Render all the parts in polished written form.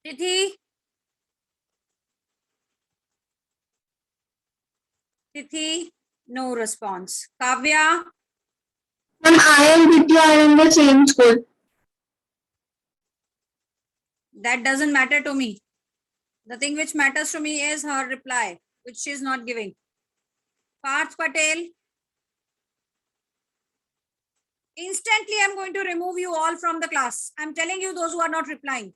Tithi? Tithi? No response. Kavya? Ma'am, I and Vidya are in the same school. That doesn't matter to me. The thing which matters to me is her reply, which she is not giving. Parth Patel? Instantly, I'm going to remove you all from the class. I'm telling you, those who are not replying.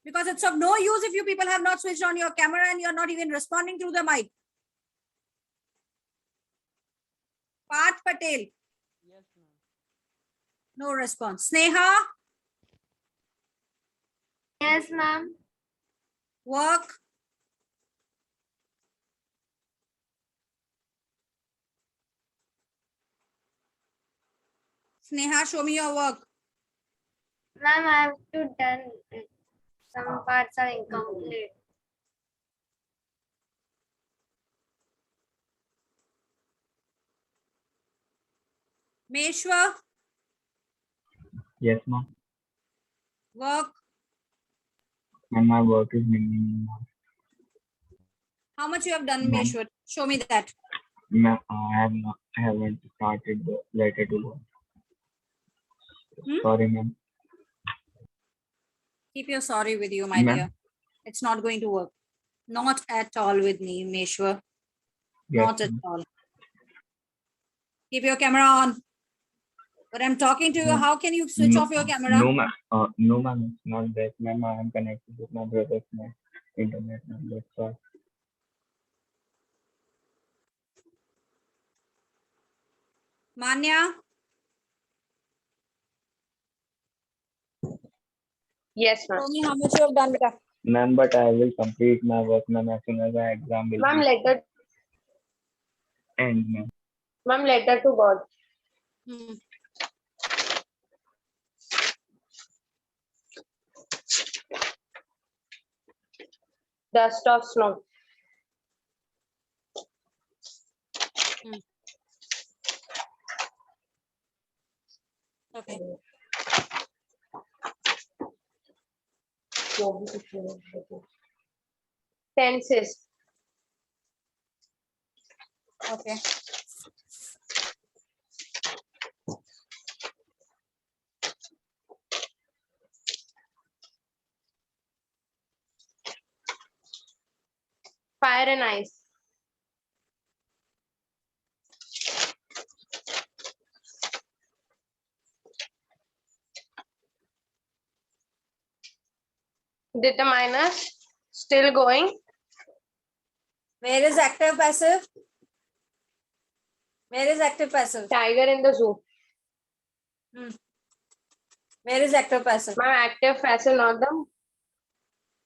Because it's of no use if you people have not switched on your camera and you're not even responding through the mic. Parth Patel? Yes, ma'am. No response. Sneha? Yes, ma'am. Work? Sneha, show me your work. Ma'am, I have to done it. Some parts are incomplete. Meshwar? Yes, ma'am. Work? And my work is beginning now. How much you have done, Ma'am. Meshwar? Show me that. Ma'am, I haven't started the letter to work. Sorry, ma'am. Keep your sorry with you, my Ma'am. dear. It's not going to work. Not at all with me, Meshwar. Yes, Not at ma'am. all. Keep your camera on. But I'm talking to you. Ma'am. How can you switch off your camera? No, ma'am. No, ma'am. It's not that, ma'am. I am connected with my brother's internet, ma'am. That's why. Manya? Yes, ma'am. Show me how much you have done, beta. Ma'am, but I will complete my work, ma'am, as soon as my exam will Ma'am, letter, end, ma'am. ma'am, letter to God. Hmm. Dust of snow. Okay. Tenses. Okay. Fire and ice. Determiners. Still going. Where is active passive? Where is active passive? Tiger in the zoo. Where is active passive? Ma'am, active passive, not the.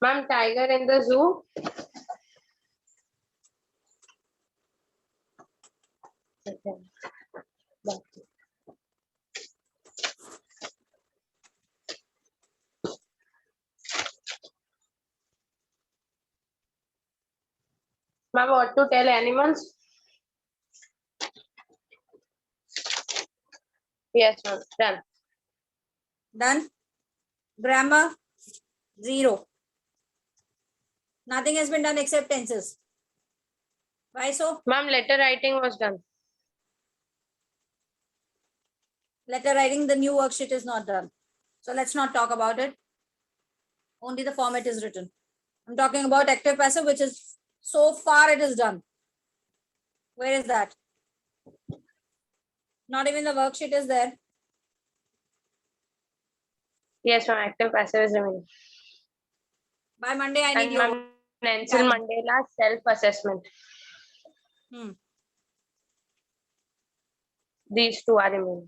Ma'am, tiger in the zoo. Okay. Ma'am, what to tell animals? Yes, ma'am. Done. Done. Grammar? 0. Nothing has been done except tenses. Why so? Ma'am, letter writing was done. Letter writing, the new worksheet is not done. So let's not talk about it. Only the format is written. I'm talking about active passive, which is so far it is done. Where is that? Not even the worksheet is there. Yes, ma'am. Active passive is remaining. By Monday, I need And your ma'am, Nelson Done. Mandela self-assessment. These two are remaining.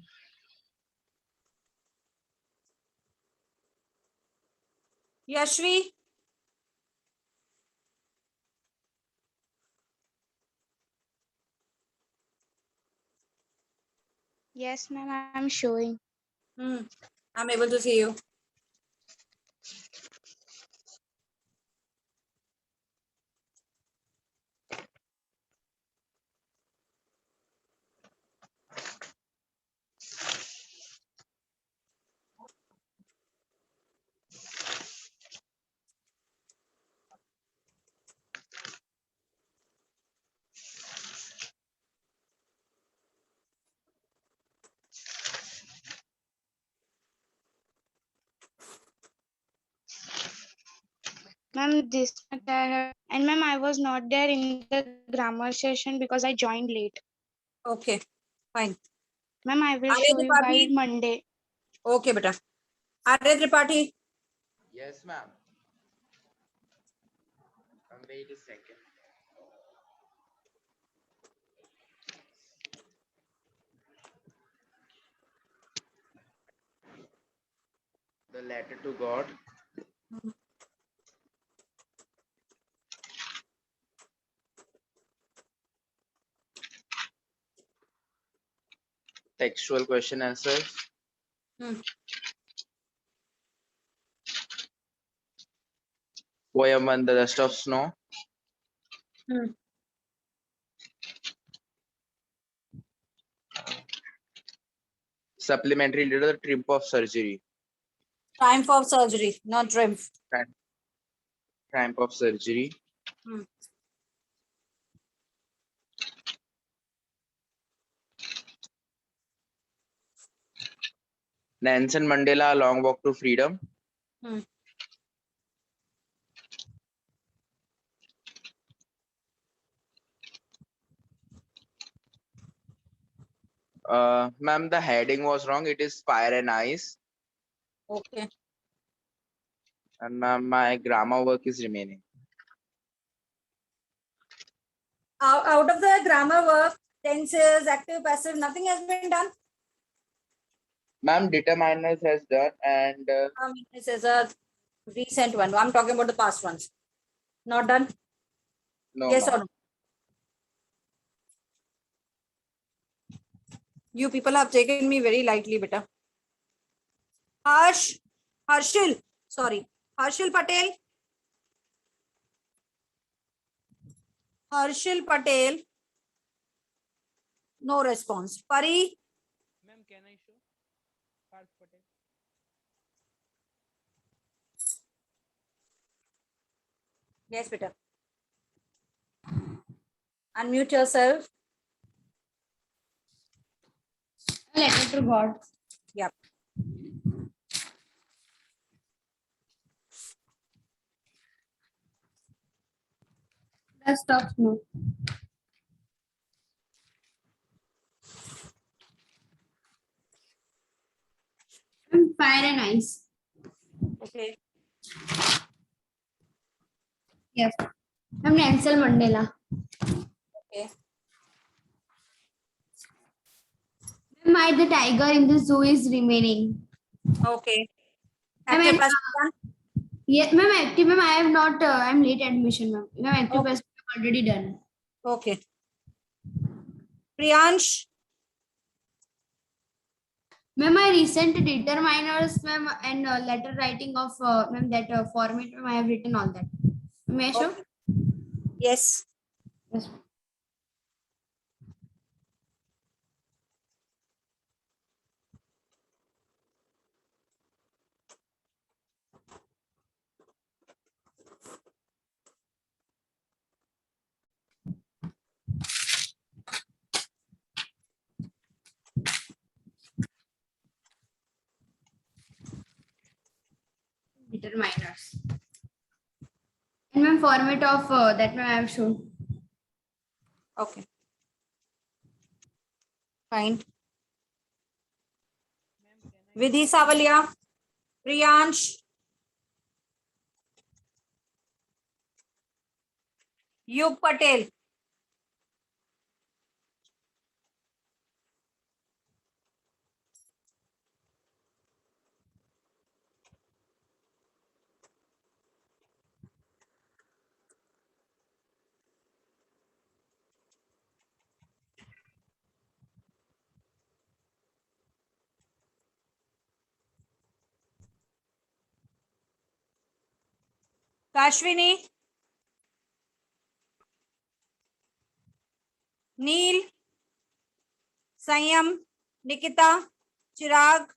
Yashvi? Yes, ma'am, I'm showing. I'm able to see you. Ma'am, this much I have, and ma'am, I was not there in the grammar session because I joined late. Okay, fine. Ma'am, I will Arya show you by Tripathi. Monday. Okay, beta. Arya Tripathi. Yes, ma'am. Wait a second. The letter to God. Textual question answers. Hmm. Poem on the dust of snow. Hmm. Supplementary little triumph of surgery. Triumph of surgery, not triumph. Triumph of surgery. Hmm. Nelson Mandela, A Long Walk to Freedom. Hmm. Ma'am, the heading was wrong. It is Fire and Ice. Okay. And ma'am, my grammar work is remaining. Out of the grammar work, tenses, active, passive, nothing has been done. Ma'am, determiners has done, and This is a recent one. I'm talking about the past ones. Not done. no, Yes ma'am. or no? You people have taken me very lightly, beta. Harshil Patel. Harshil Patel. No response. Pari. Ma'am, can I show? Parth Patel. Yes, beta. Unmute yourself. Letter to God. Yep. Dust of snow. Fire and ice. Okay. Yes. I'm Nelson Mandela. Okay. Why the tiger in the zoo is remaining? Okay. I Active mean, passive done. Yeah, ma'am, active, ma'am, I have not, I'm late admission, ma'am. Ma'am, active Okay. passive I have already done. Okay. Priyansh. Ma'am, I recent determiners, ma'am, and letter writing of, ma'am, that format, ma'am, I have written all that. May I show? Okay. Yes. Yes. Determiners. And ma'am, format of that, ma'am, I have shown. Okay. Fine. Vidhi Savalia. Priyansh. Yug Patel. Kashwini. Neil. Sanyam. Nikita. Chirag.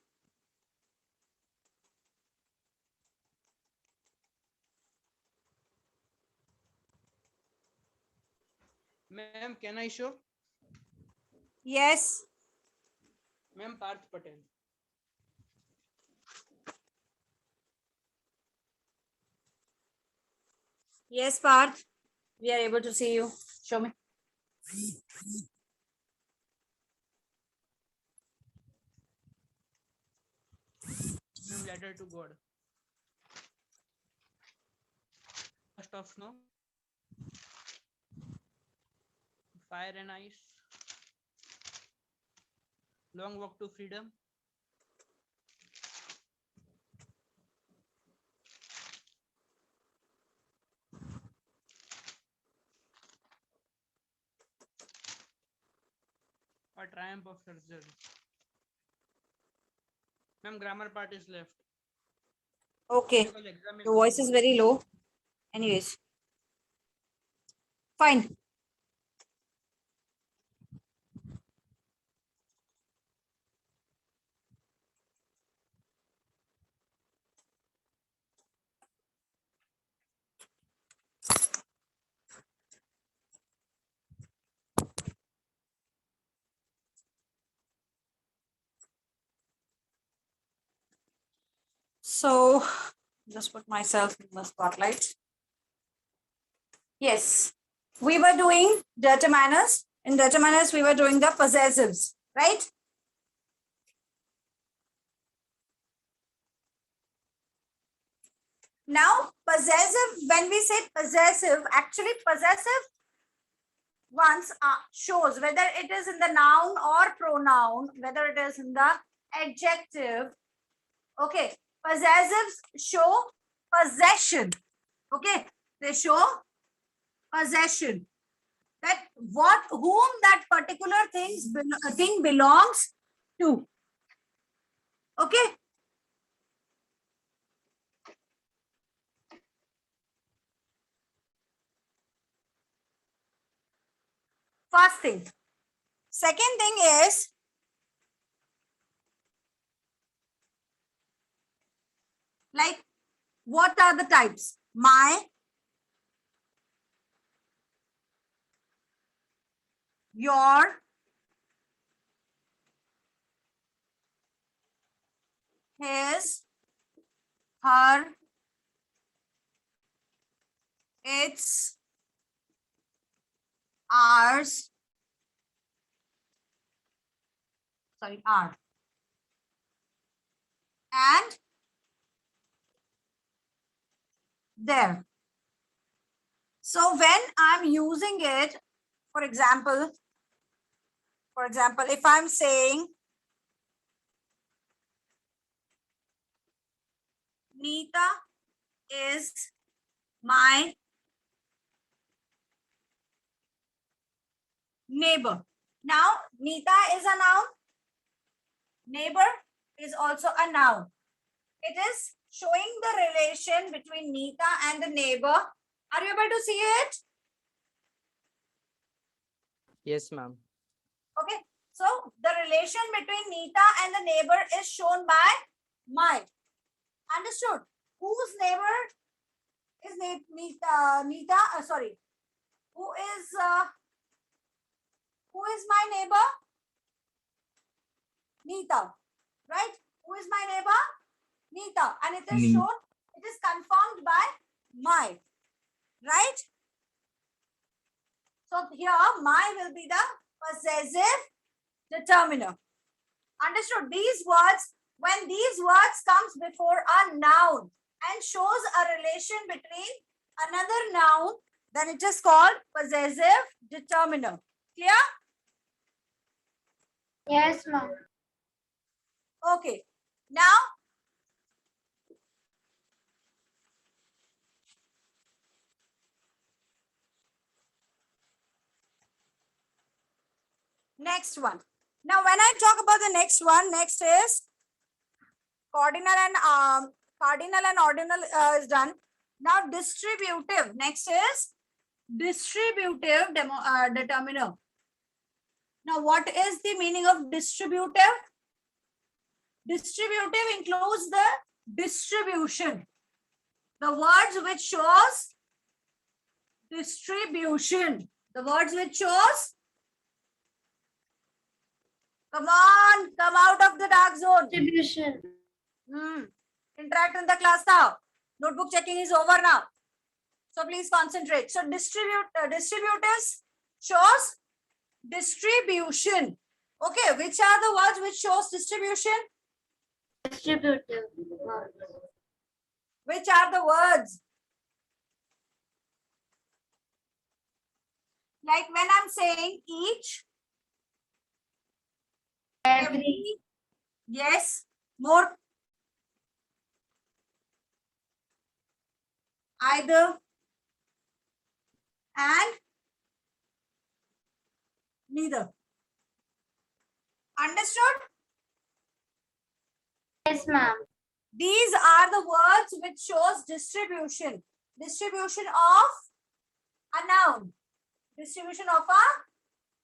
Ma'am, can I show? Yes. Ma'am, Parth Patel. Yes, Parth. We are able to see you. Show me. Ma'am, letter to God. First of snow, fire and ice, long walk to freedom, or triumph of surgery. Ma'am, grammar part is left. Okay. Because exam Your voice is very low. Anyways. Fine. So just put myself in the spotlight. Yes, we were doing determiners. In determiners, we were doing the possessives, right? Now, possessive, when we say possessive, actually possessive ones shows whether it is in the noun or pronoun, whether it is in the adjective. Okay, possessives show possession. Okay, they show possession. That what, whom that particular thing belongs to. Okay. First thing. Second thing is like, what are the types? My, your, his, her, its, ours, sorry, our, and their. So when I'm using it, for example, if I'm saying Nita is my neighbor. Now, Nita is a noun. Neighbor is also a noun. It is showing the relation between Nita and the neighbor. Are you able to see it? Yes, ma'am. Okay. So, the relation between Nita and the neighbor is shown by my. Understood? Whose neighbor is Nita? Sorry. Who is my neighbor? Nita. Right? Who is my neighbor? Nita. And it is Me. shown, it is confirmed by my. Right? So here my will be the possessive determiner. Understood? These words, when these words comes before a noun and shows a relation between another noun, then it is called possessive determiner. Clear? Yes, ma'am. Okay. Now, next one. Now, when I talk about the next one, next is cardinal and ordinal is done. Now, distributive. Next is distributive determiner. Now, what is the meaning of distributive? Distributive includes the distribution. The words which shows distribution. The words which shows. Come on, come out of the dark zone. So please concentrate. So distributors shows distribution. Okay, which are the words which shows distribution? Distributive. Which are the words? Like when I'm saying each, every, yes, more, either, and neither. Understood? Yes, ma'am. These are the words which shows distribution. Distribution of a noun. Distribution of a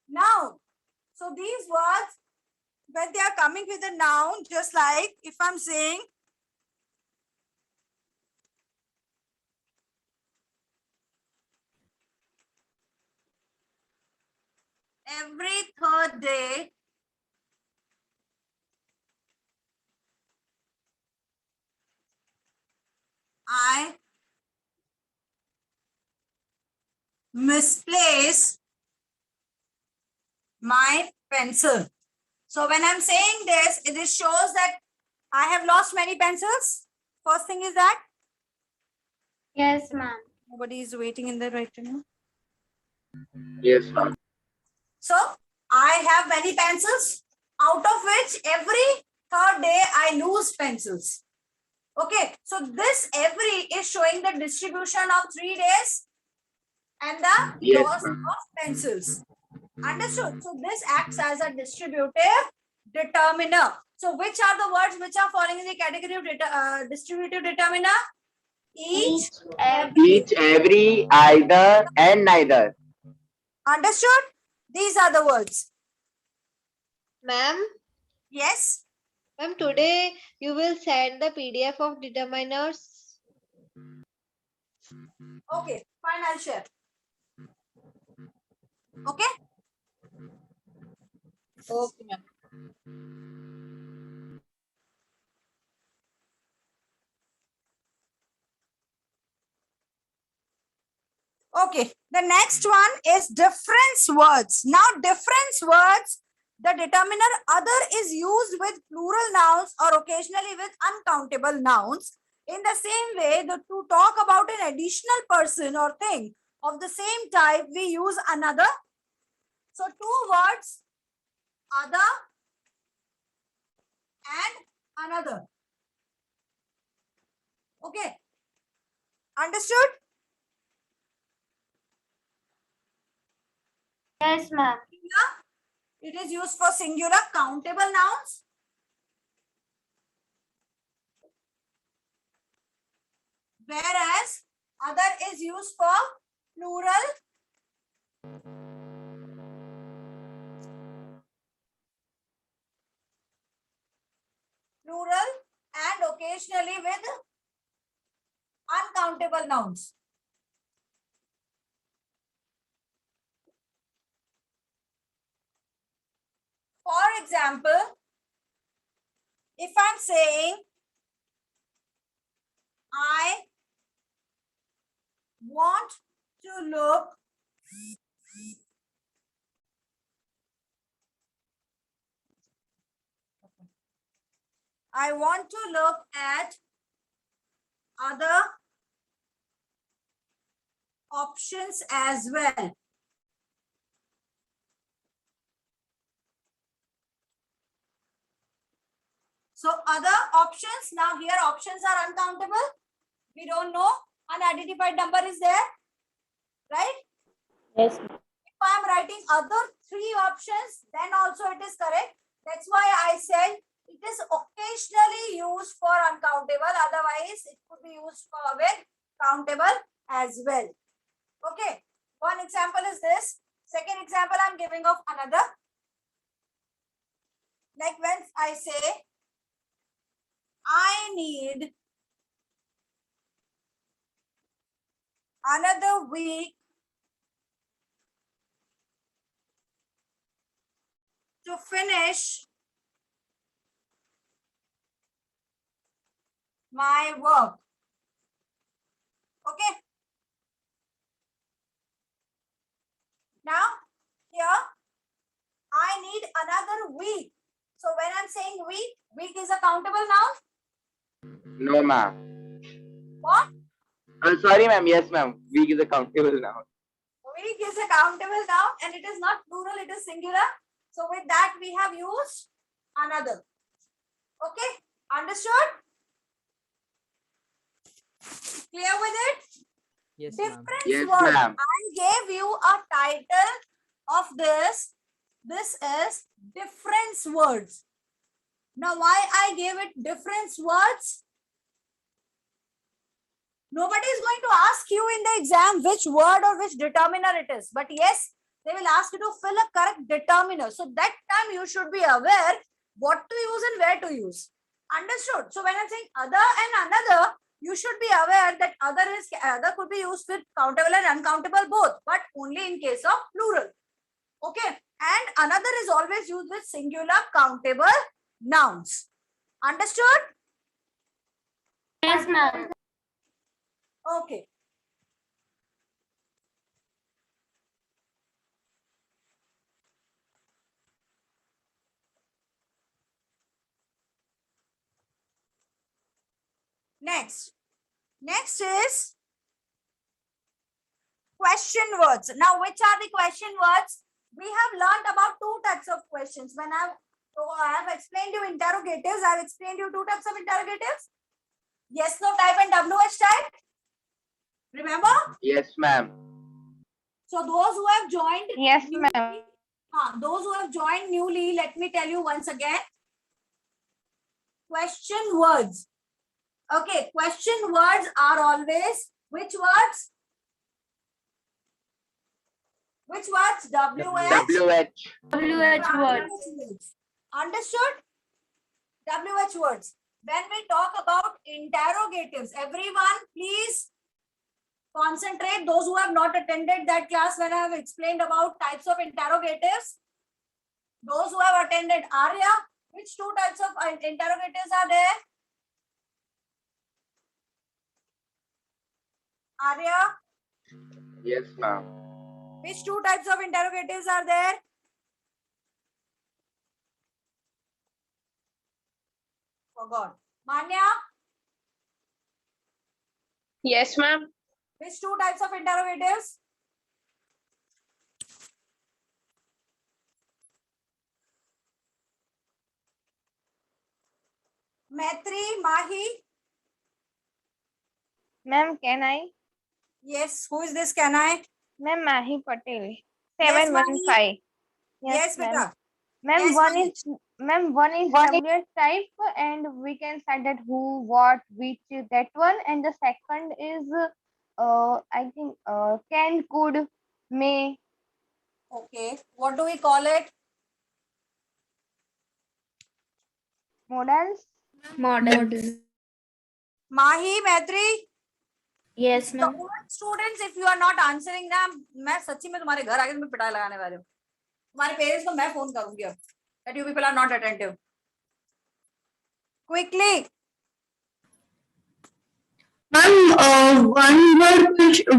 noun. So these words, when they are coming with a noun, just like if I'm saying every third day, I misplace my pencil. So when I'm saying this, it shows that I have lost many pencils. First thing is that Yes, ma'am. nobody is waiting in the right now. Yes, ma'am. So I have many pencils, out of which every third day I lose pencils. Okay, so this every is showing the distribution of 3 days and the Yes, loss ma'am. of pencils. Understood? So this acts as a distributive determiner. So which are the words which are falling in the category of distributive determiner? Each, every. Each, every, either, and neither. Understood? These are the words. Ma'am, Yes. ma'am, today you will send the PDF of determiners. Okay, fine, I'll share. Okay? Okay, ma'am. Okay, the next one is difference words. Now, difference words, the determiner other is used with plural nouns or occasionally with uncountable nouns. In the same way, to talk about an additional person or thing of the same type, we use another. So, two words, other and another. Okay, understood? Yes, ma'am. It is used for singular countable nouns. Whereas other is used for plural and occasionally with uncountable nouns. For example, if I'm saying I want to look at other options as well. So other options, now here options are uncountable. We don't know, unidentified number is there, right? Yes. If I'm writing other 3 options, then also it is correct. That's why I said it is occasionally used for uncountable. Otherwise, it could be used for with countable as well. Okay. One example is this. Second example I'm giving of another. Like when I say, I need another week to finish my work. Okay. Now, here, I need another week. So when I'm saying week is a countable noun? No, ma'am. What? I'm sorry, ma'am. Yes, ma'am. Week is a countable noun. Week is a countable noun and it is not plural, it is singular. So with that, we have used another. Okay, understood? Clear with it? Yes, ma'am. Difference Yes, word. ma'am. I gave you a title of this. This is difference words. Now, why I gave it difference words? Nobody is going to ask you in the exam which word or which determiner it is. But yes, they will ask you to fill a correct determiner. So that time you should be aware what to use and where to use. Understood? So when I'm saying other and another, you should be aware that other could be used with countable and uncountable both, but only in case of plural. Okay. And another is always used with singular countable nouns. Understood? Yes, ma'am. Okay. Next is question words. Now, which are the question words? We have learned about two types of questions. When I have explained you interrogatives, I have explained you two types of interrogatives. Yes, no type and WH type. Remember? Yes, ma'am. So those who have joined Yes, newly- ma'am. those who have joined newly, let me tell you once again. Question words. Okay, question words are always which words? Which words? WH. WH. words. Understood? WH words. When we talk about interrogatives, everyone please concentrate. Those who have not attended that class when I have explained about types of interrogatives. Those who have attended, Arya, which two types of interrogatives are there? Arya, Yes, ma'am. which two types of interrogatives are there? Forgot. Manya, Yes, ma'am. which two types of interrogatives? Maitri, Mahi. Ma'am, can I? Yes, who is this? Can I? Ma'am, Mahi Patel. Yes, 715. Yes, ma'am. beta. Ma'am, Yes, one is WH type, and we can say that who, what, which, that one, and the second is I think can, could, may. Okay. What do we call it? Modals. Mahi, Maitri. Yes, So, students, if you are not answering ना, मैं सच्ची में तुम्हारे घर आके तुम्हें पिटाई लगाने वाली हूँ. तुम्हारे पेरेंट्स को मैं फोन करूंगी अब. That you people are not attentive. Quickly. Ma'am,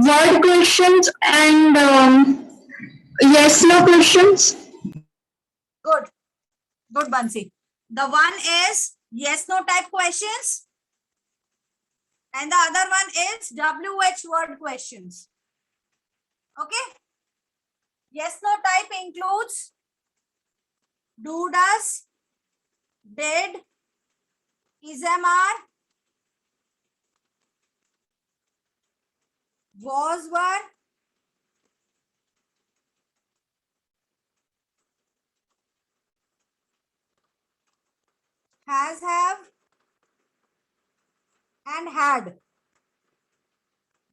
word questions and yes no questions. Good. Good, Bansi. The one is yes, no type questions. And the other one is WH word questions. Okay. Yes, no type includes do, does, did, is, am, are, was, were, has, have, and had.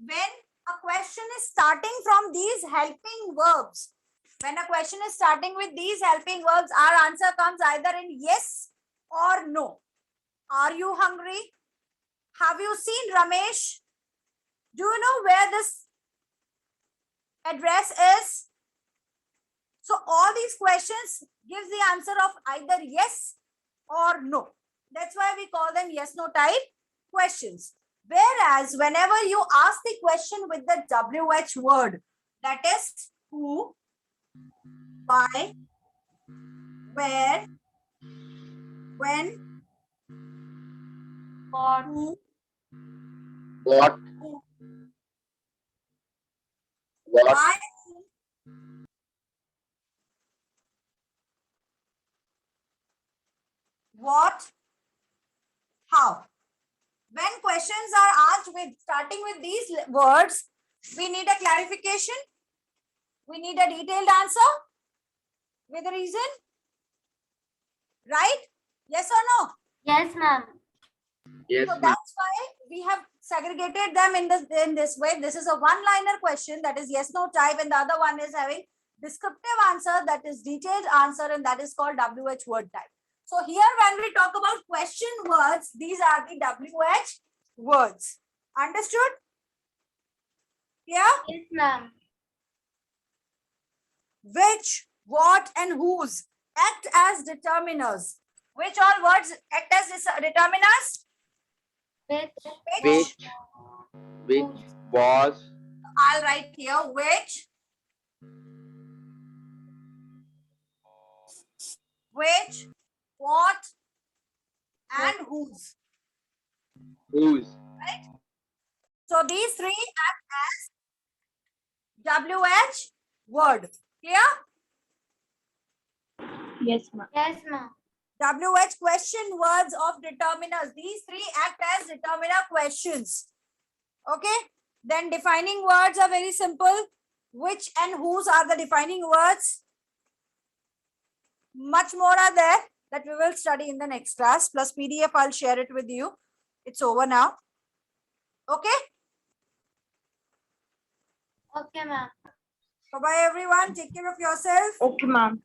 When a question is starting from these helping verbs, when a question is starting with these helping verbs, our answer comes either in yes or no. Are you hungry? Have you seen Ramesh? Do you know where this address is? So all these questions gives the answer of either yes or no. That's why we call them yes, no type questions. Whereas whenever you ask the question with the WH word, that is who, why, where, when, What? who, What? why, what, how. When questions are asked with starting with these words, we need a clarification. We need a detailed answer with a reason. Right? Yes or no? Yes, ma'am. Yes, So ma'am. that's why we have segregated them in this way. This is a one-liner question, that is yes no type, and the other one is having descriptive answer, that is detailed answer, and that is called WH word type. So here when we talk about question words, these are the WH words. Understood? Yeah? Yes, ma'am. Which, what, and whose act as determiners. Which all words act as determiners? Which? Which was I'll write here which, what, and whose. whose? So these three act as WH word. Clear? Yes, ma'am. Yes, ma'am. WH question words of determiners. These three act as determiner questions. Okay? Then defining words are very simple. Which and whose are the defining words? Much more are there that we will study in the next class. Plus PDF, I'll share it with you. It's over now. Okay? Okay, ma'am. Bye-bye, everyone. Take care of yourself. Okay, ma'am.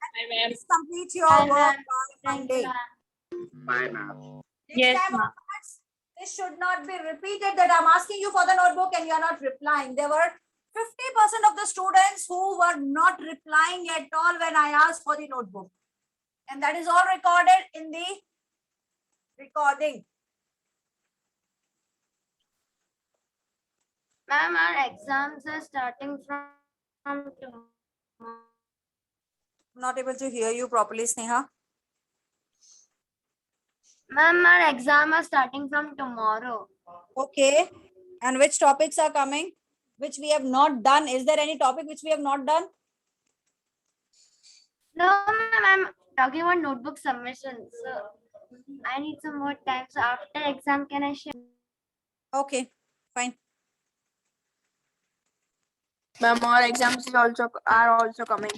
Please complete your Bye, work ma'am. by Thank you, Monday. ma'am. Bye, ma'am. Next Yes, time, ma'am. onwards, this should not be repeated that I'm asking you for the notebook and you're not replying. There were 50% of the students who were not replying at all when I asked for the notebook. And that is all recorded in the recording. Ma'am, our exams are starting from tomorrow. I'm not able to hear you properly, Sneha. Ma'am, our exam are starting from tomorrow. Okay. And which topics are coming? Which we have not done? Is there any topic which we have not done? No, ma'am, I'm talking about notebook submission. So I need some more time. So after exam, can I share? Okay, fine. Ma'am, our exams are also coming.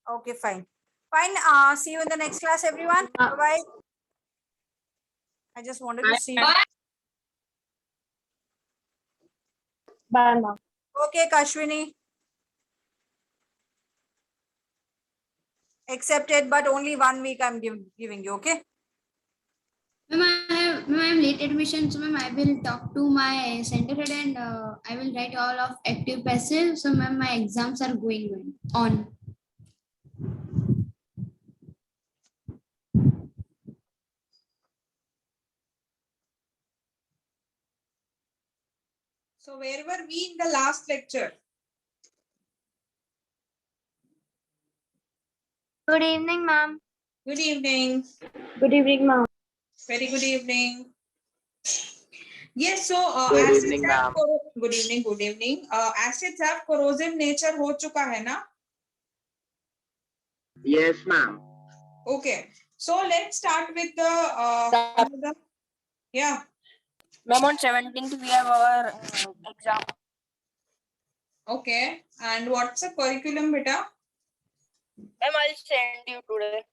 Okay, fine. Fine. See you in the next class, everyone. Bye-bye. I just wanted to see. Bye, ma'am. Okay, Kashwini. Accepted, but only 1 week I'm giving you, okay? Ma'am, I'm late admission, so ma'am, I will talk to my center head and I will write all of active passive. So ma'am, my exams are going on. So where were we in the last lecture? Good evening, ma'am. Good evening. Good evening, ma'am. Very good evening. Yes, so Good acids evening, have ma'am. good evening, good evening. Acids have corrosive nature हो चुका है ना? Yes, ma'am. Okay. So let's start with the yeah. Ma'am, on 17th we have our exam. Okay. And what's the curriculum, beta? Ma'am, I'll send you today.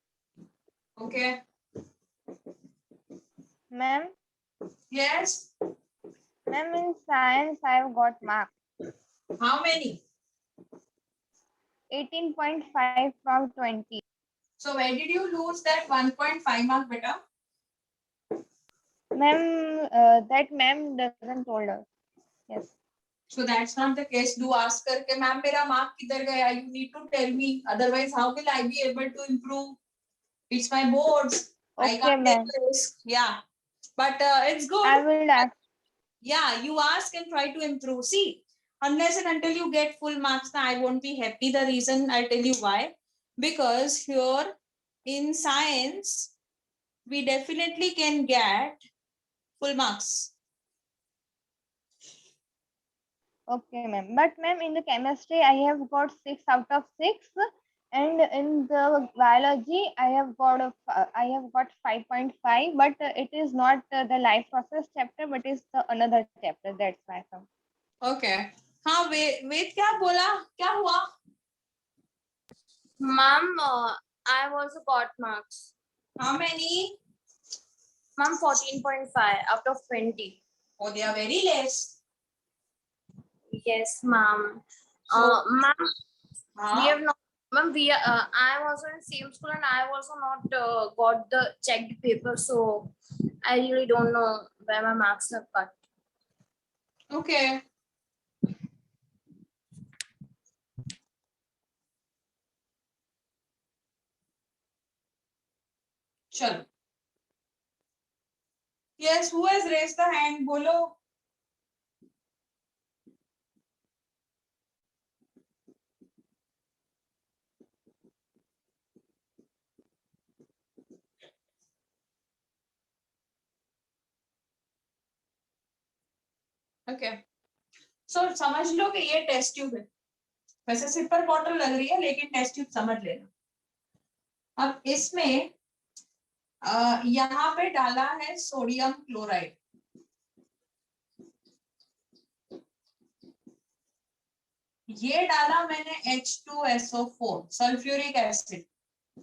Okay. Ma'am, Yes. ma'am, in science I've got marks How many? 18.5 from 20. So where did you lose that 1.5 mark, beta? Ma'am, that ma'am doesn't told us. Yes. So that's not the case. Do ask करके ma'am मेरा mark किधर गया? You need to tell me. Otherwise, how will I be able to improve? It's my boards. I Okay, can't ma'am. take risk. Yeah, but it's good. I will ask. Yeah, you ask and try to improve. See, unless and until you get full marks, I won't be happy. The reason I'll tell you why. Because here in science, we definitely can get full marks. Okay, ma'am. But ma'am, in the chemistry, I have got 6 out of 6, and in the biology, I have got 5.5. But it is not the life process chapter, but it's the another chapter. That's why. Okay. हाँ वेद क्या बोला, क्या हुआ? Ma'am, I have also got marks. How many? Ma'am, 14.5 out of 20. Oh, they are very less. Yes, ma'am. So- Ma'am, we हाँ? have not. Ma'am, I am also in same school and I have also not got the checked paper, so I really don't know where my marks have cut. Okay. चलो. Yes, who has raised the hand? बोलो. Okay. So समझ लो कि ये test tube है. वैसे sipper bottle लग रही है लेकिन टेस्ट ट्यूब समझ लेना. अब इसमें यहाँ पे डाला है सोडियम क्लोराइड. ये डाला मैंने H2SO4 सल्फ्यूरिक एसिड.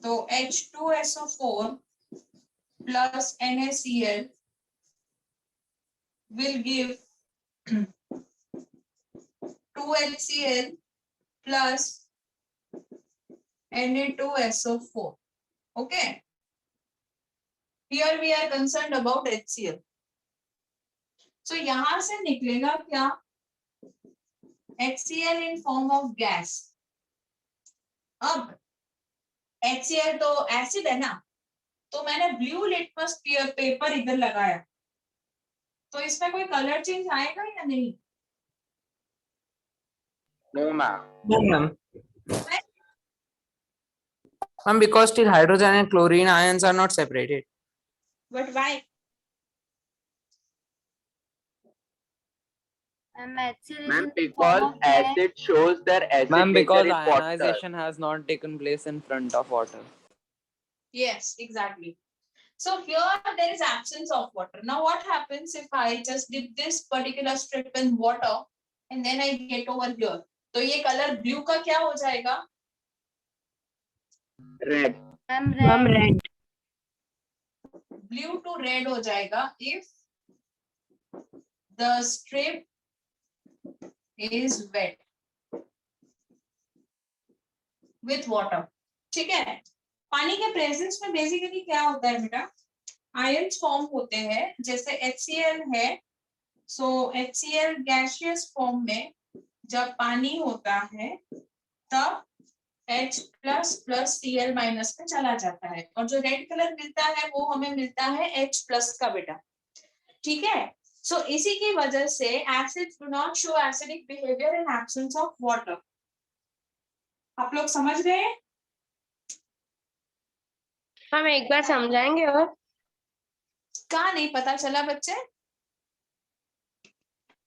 तो H2SO4 plus NaCl will give 2HCl plus Na2SO4. Okay. Here we are concerned about HCl. So यहाँ से निकलेगा क्या? HCl in form of gas. अब HCl तो एसिड है ना, तो मैंने ब्लू लिटमस पेपर इधर लगाया, तो इसमें कोई कलर चेंज आएगा या नहीं? No, ma'am. No, ma'am. Ma'am, because still hydrogen and chlorine ions are not separated. But why? Ma'am, because acid shows their acid Ma'am, nature because in water. ionization has not taken place in front of water. Yes, exactly. So here there is absence of water. Now what happens if I just dip this particular strip in water and then I get over here? तो ये color blue का क्या हो जाएगा? Red. Ma'am, red. Blue to red हो जाएगा if the strip is wet with water. ठीक है? पानी के प्रेजेंस में बेसिकली क्या होता है बेटा? आयंस फॉर्म होते हैं. जैसे HCl है, सो HCl गैसियस फॉर्म में जब पानी होता है तब H plus plus Cl minus में चला जाता है, और जो रेड कलर मिलता है वो हमें मिलता है H प्लस का बेटा. ठीक है? सो इसी की वजह से acids do not show acidic behaviour in absence of water. आप लोग समझ रहे हैं? हम एक बार समझाएंगे और कहाँ नहीं पता चला बच्चे?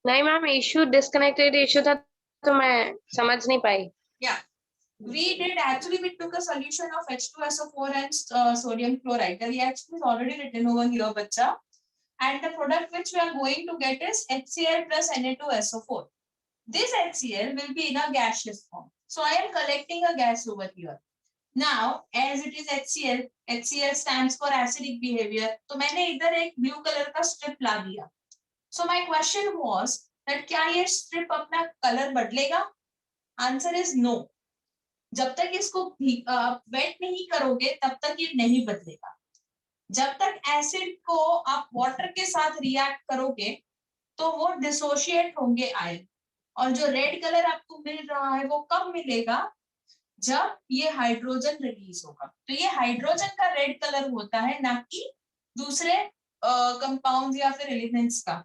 नहीं मैम, इशू डिस्कनेक्टेड इशू था तो मैं समझ नहीं पाई. Yeah, we did actually. We took a solution of H2SO4 and sodium chloride. The reaction is already written over here, bacha. And the product which we are going to get is HCl plus Na2SO4. This HCl will be in a gaseous form. So I am collecting a gas over here. Now, as it is HCl, HCl stands for acidic behavior. तो मैंने इधर एक blue color का strip ला दिया. So my question was that क्या ये strip अपना color बदलेगा? Answer is no. जब तक इसको वेट नहीं करोगे तब तक ये नहीं बदलेगा. जब तक एसिड को आप वाटर के साथ रिएक्ट करोगे तो वो डिसोशिएट होंगे आयन, और जो रेड कलर आपको मिल रहा है वो कब मिलेगा? जब ये हाइड्रोजन रिलीज होगा. तो ये हाइड्रोजन का रेड कलर होता है, ना कि दूसरे कंपाउंड्स या फिर एलिमेंट्स का.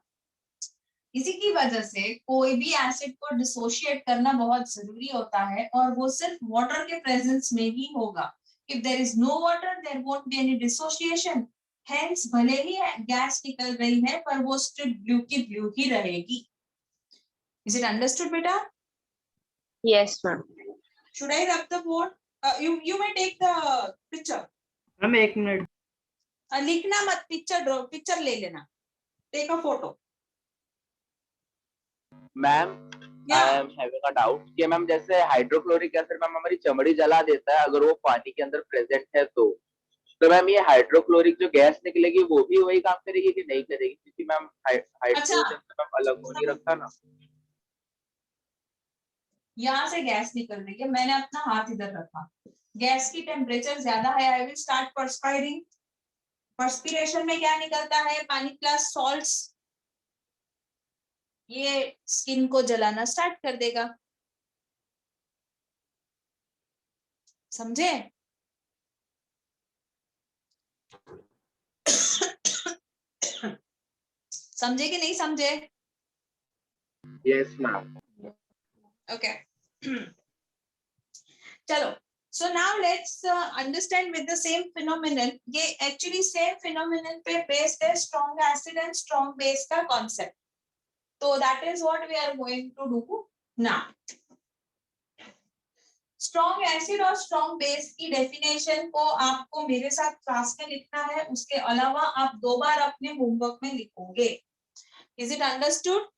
इसी की वजह से कोई भी एसिड को डिसोशिएट करना बहुत जरूरी होता है और वो सिर्फ वाटर के प्रेजेंस में ही होगा. If there is no water there won't be any dissociation. Hence भले ही गैस निकल रही है पर वो स्टिल ब्लू की ब्लू ही रहेगी. इज इट अंडरस्टूड बेटा? Yes, ma'am. Should I rub the board? You may take the picture. Ma'am 1 minute. लिखना मत, पिक्चर ड्रॉ, पिक्चर ले लेना. Take a photo. Ma'am I am having a doubt कि ma'am जैसे hydrochloric acid ma'am हमारी चमड़ी जला देता है अगर वो पानी के अंदर प्रेजेंट है तो मैम ये हाइड्रोक्लोरिक जो गैस निकलेगी वो भी वही काम करेगी कि नहीं करेगी? क्योंकि मैम हाइड्रोजन से मैम अलग हो नहीं रखा ना. यहाँ से गैस निकल रही है, मैंने अपना हाथ इधर रखा, गैस की टेम्परेचर ज्यादा है, आई विल स्टार्ट पर्सपायरिंग. पर्सपिरेशन में क्या निकलता है? पानी प्लस सॉल्ट्स. ये स्किन को जलाना स्टार्ट कर देगा. समझे? समझे कि नहीं समझे? Yes ma'am. Okay. चलो. So now let's understand with the same phenomenon. ये actually same phenomenon पे based है strong acid and strong base का concept. So that is what we are going to do now. Strong acid और strong base की definition को आपको मेरे साथ क्लास में लिखना है. उसके अलावा आप 2 बार अपने होमवर्क में लिखोगे. Is it understood?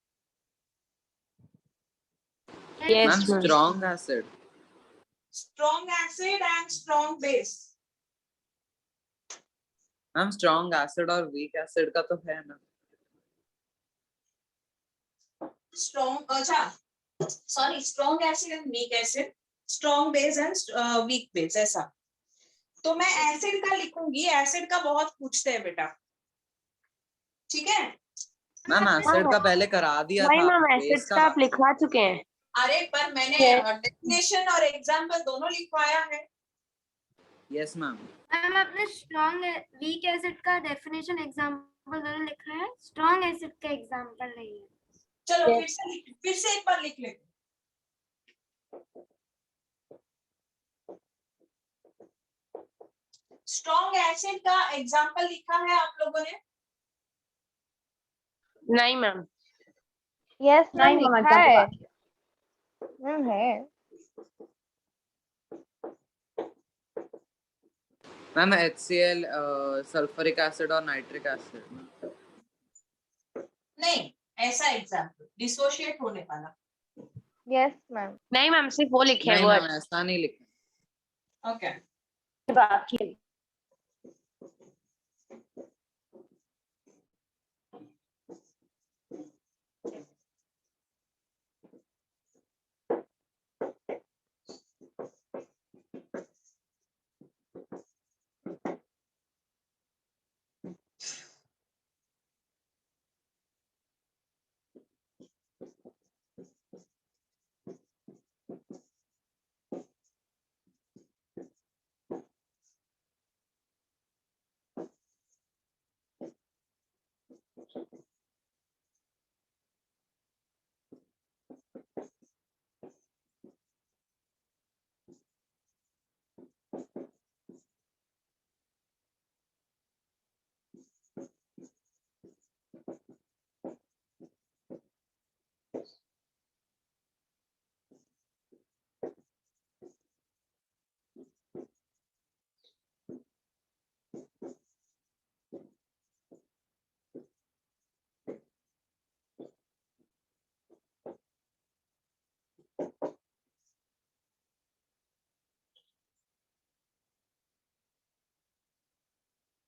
Yes, Ma'am, ma'am. strong acid. Strong acid and strong base. Ma'am, strong acid और weak acid का तो है ना. Strong, अच्छा, sorry, strong acid and weak acid, strong base and weak base, ऐसा. तो मैं एसिड का लिखूंगी. एसिड का बहुत पूछते हैं बेटा. ठीक है? मैम एसिड का पहले करा दिया वही था. मैम base एसिड का का आप लिखवा चुके हैं. अरे पर मैंने डेफिनेशन और एग्जाम्पल दोनों लिखवाया है. Yes ma'am. मैम आपने स्ट्रॉन्ग वीक एसिड का डेफिनेशन एग्जांपल दोनों लिखा है, स्ट्रॉन्ग एसिड का एग्जांपल नहीं है. चलो Yes. फिर से एक बार लिख लेते. स्ट्रॉन्ग एसिड का एग्जाम्पल लिखा है आप लोगों ने? नहीं मैम. यस नहीं मैम मामा, लिखा क्या है. है. मैम HCl सल्फ्यूरिक एसिड और नाइट्रिक एसिड. नहीं, ऐसा एग्जाम्पल डिसोशिएट होने वाला. Yes ma'am. नहीं मैम सिर्फ वो लिखे हैं नहीं वर्ड. मैम ऐसा नहीं लिखा. ओके. बाकी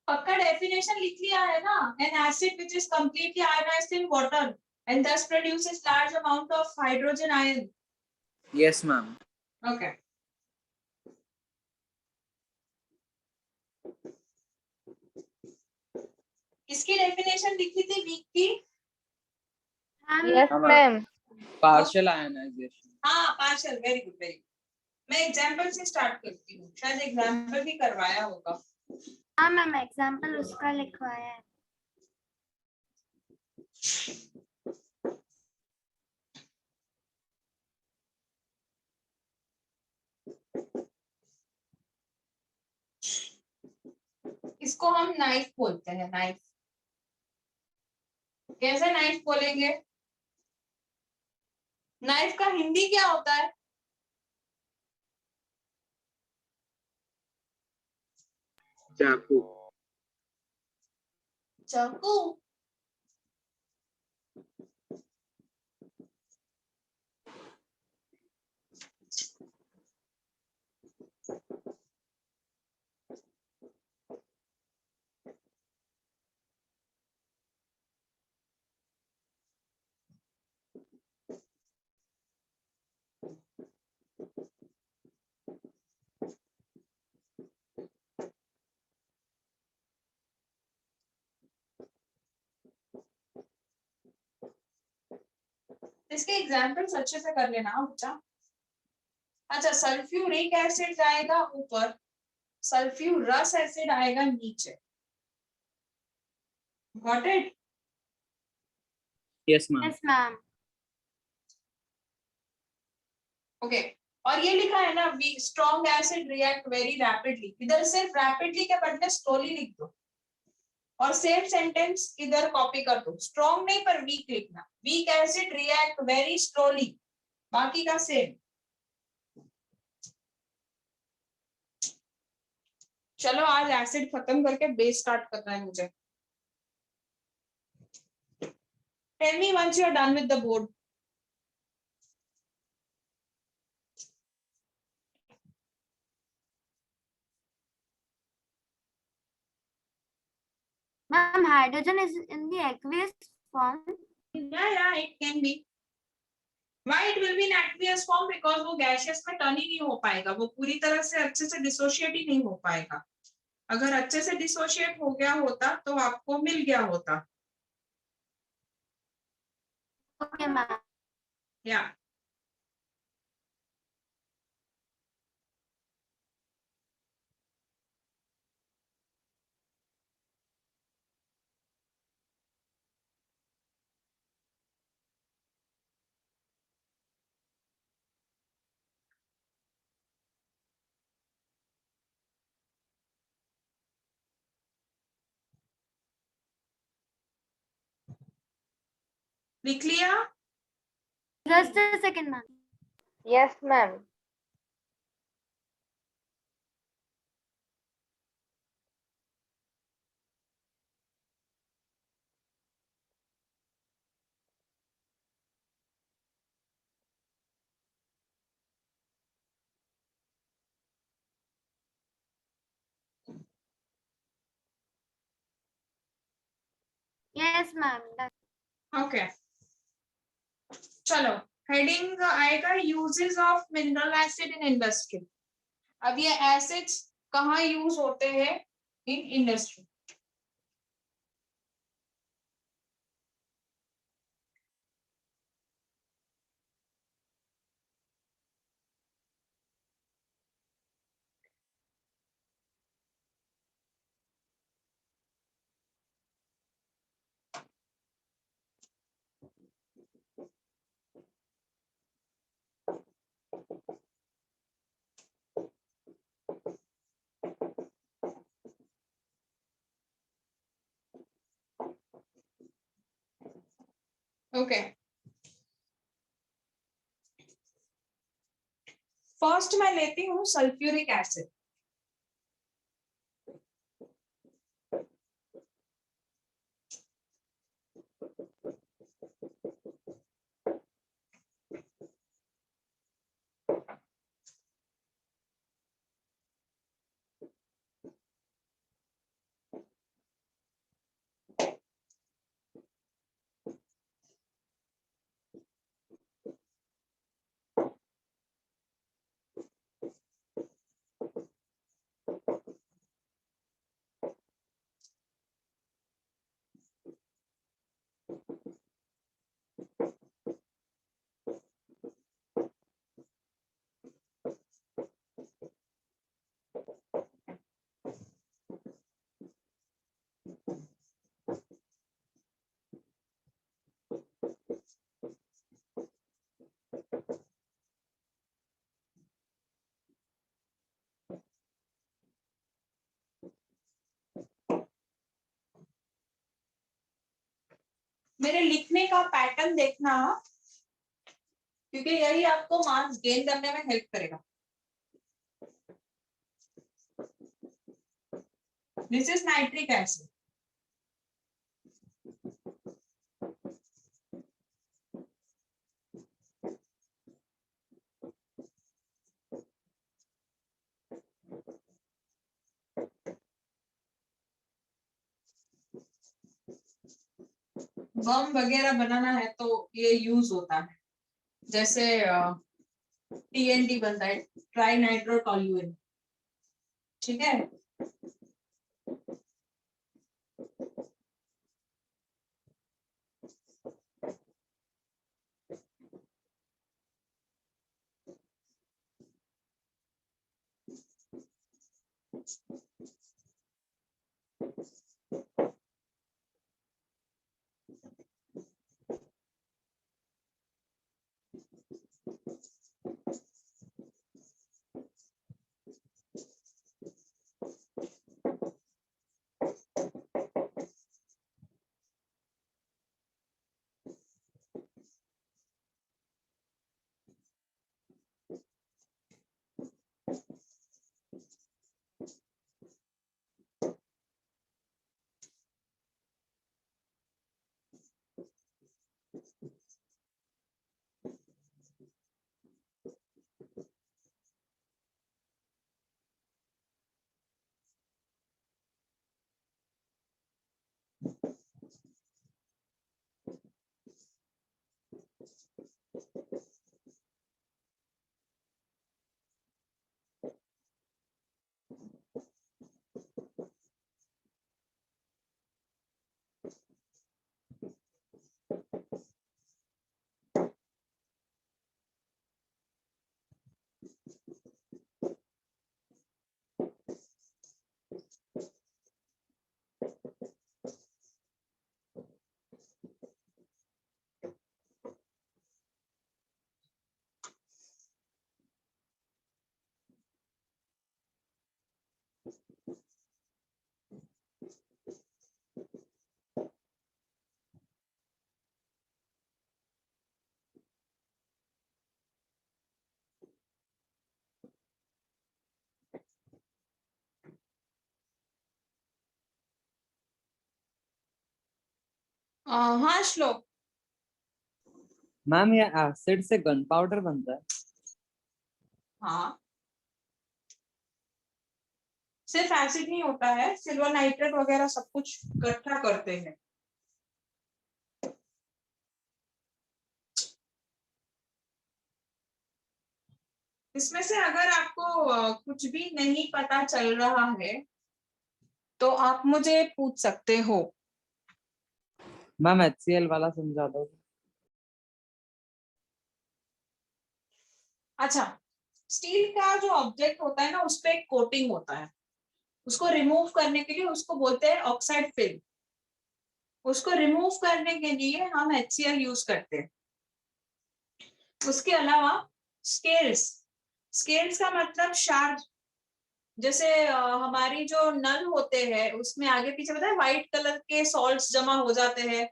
पक्का डेफिनेशन लिख लिया है ना? An acid which is completely ionized in water and thus produces large amount of hydrogen ion. Yes ma'am. Okay. इसकी डेफिनेशन लिखी थी वीक की. Yes ma'am. Partial ionisation. हाँ, partial. Very good, very good. मैं एग्जांपल से start करती हूँ. शायद एग्जांपल भी करवाया होगा. हाँ मैम एग्जांपल उसका लिखवाया है. इसको हम नाइफ बोलते हैं, नाइफ। कैसे नाइफ बोलेंगे? नाइफ का हिंदी क्या होता है? चाकू। चाकू। इसके एग्जाम्पल्स अच्छे से कर लेना बच्चा। अच्छा, सल्फ्यूरिक एसिड जाएगा ऊपर, सल्फ्यूरस एसिड आएगा नीचे। Got it? Yes, ma'am. Yes, ma'am. Okay. और ये लिखा है ना, we strong acid react very rapidly, इधर सिर्फ रैपिडली के बदले स्लोली लिख दो, और सेम सेंटेंस इधर कॉपी कर दो। स्ट्रॉन्ग नहीं पर वीक लिखना, weak acid react very slowly, बाकी का सेम। चलो आज एसिड खत्म करके बेस स्टार्ट करना है मुझे। Tell me once you are done with the board. Ma'am, hydrogen is in the aqueous form. Yeah, it can be. Why it will be in aqueous form? Because वो gaseous में turn ही नहीं हो पाएगा, वो पूरी तरह से अच्छे से डिसोशिएट ही नहीं हो पाएगा। अगर अच्छे से डिसोशिएट हो गया होता तो आपको मिल गया होता। Okay, ma'am. Yeah. लिख लिया? Just a second, ma'am. Yes, ma'am. Yes, ma'am. Done. Okay, चलो हेडिंग आएगा uses of mineral acid in industry. अब ये एसिड्स कहाँ यूज होते हैं? In industry. ओके, फर्स्ट मैं लेती हूँ सल्फ्यूरिक एसिड। मेरे लिखने का पैटर्न देखना, क्योंकि यही आपको मार्क्स गेन करने में हेल्प करेगा। This is nitric acid. Bomb वगैरह बनाना है तो ये यूज होता है, जैसे TNT बनता है, ट्राई नाइट्रोटोल्यूएन, ठीक है। हाँ श्लोक। मैम ये एसिड से गन पाउडर बनता है? हाँ, सिर्फ एसिड नहीं होता है, सिल्वर नाइट्रेट वगैरह सब कुछ इकट्ठा करते हैं। इसमें से अगर आपको कुछ भी नहीं पता चल रहा है तो आप मुझे पूछ सकते हो। मैम HCl वाला समझा दो। अच्छा, स्टील का जो ऑब्जेक्ट होता है ना, उस पे एक कोटिंग होता है, उसको रिमूव करने के लिए उसको बोलते हैं ऑक्साइड फिल्म। उसको रिमूव करने के लिए हम HCl यूज करते हैं। उसके अलावा स्केल्स, स्केल्स का मतलब शार्प, जैसे हमारी जो नल होते हैं उसमें आगे पीछे पता है व्हाइट कलर के सॉल्ट्स जमा हो जाते हैं,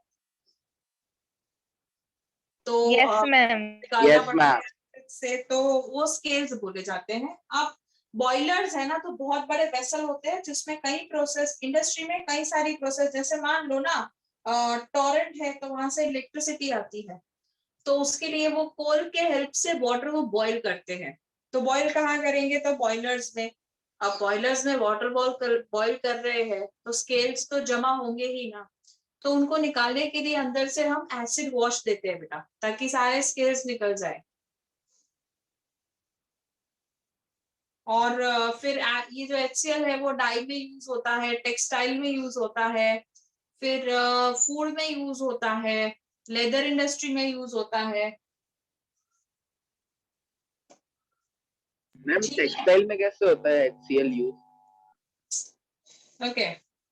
तो यस मैम। निकालना Yes, पड़ता ma'am. है से, तो वो स्केल्स बोले जाते हैं। अब बॉयलर्स है ना, तो बहुत बड़े वेसल होते हैं जिसमें कई प्रोसेस, इंडस्ट्री में कई सारी प्रोसेस, जैसे मान लो ना टोरेंट है तो वहां से इलेक्ट्रिसिटी आती है, तो उसके लिए वो कोल के हेल्प से वाटर को बॉईल करते हैं। तो बॉईल कहाँ करेंगे? तो बॉयलर्स में। अब बॉयलर्स में वाटर बॉईल कर रहे हैं तो स्केल्स तो जमा होंगे ही ना, तो उनको निकालने के लिए अंदर से हम एसिड वॉश देते हैं बेटा, ताकि सारे स्केल्स निकल जाए। और फिर ये जो HCl है वो डाई में यूज होता है, टेक्सटाइल में यूज होता है, फिर फूड में यूज होता है, लेदर इंडस्ट्री में यूज होता है। मैम टेक्सटाइल में कैसे होता है HCl यूज? ओके,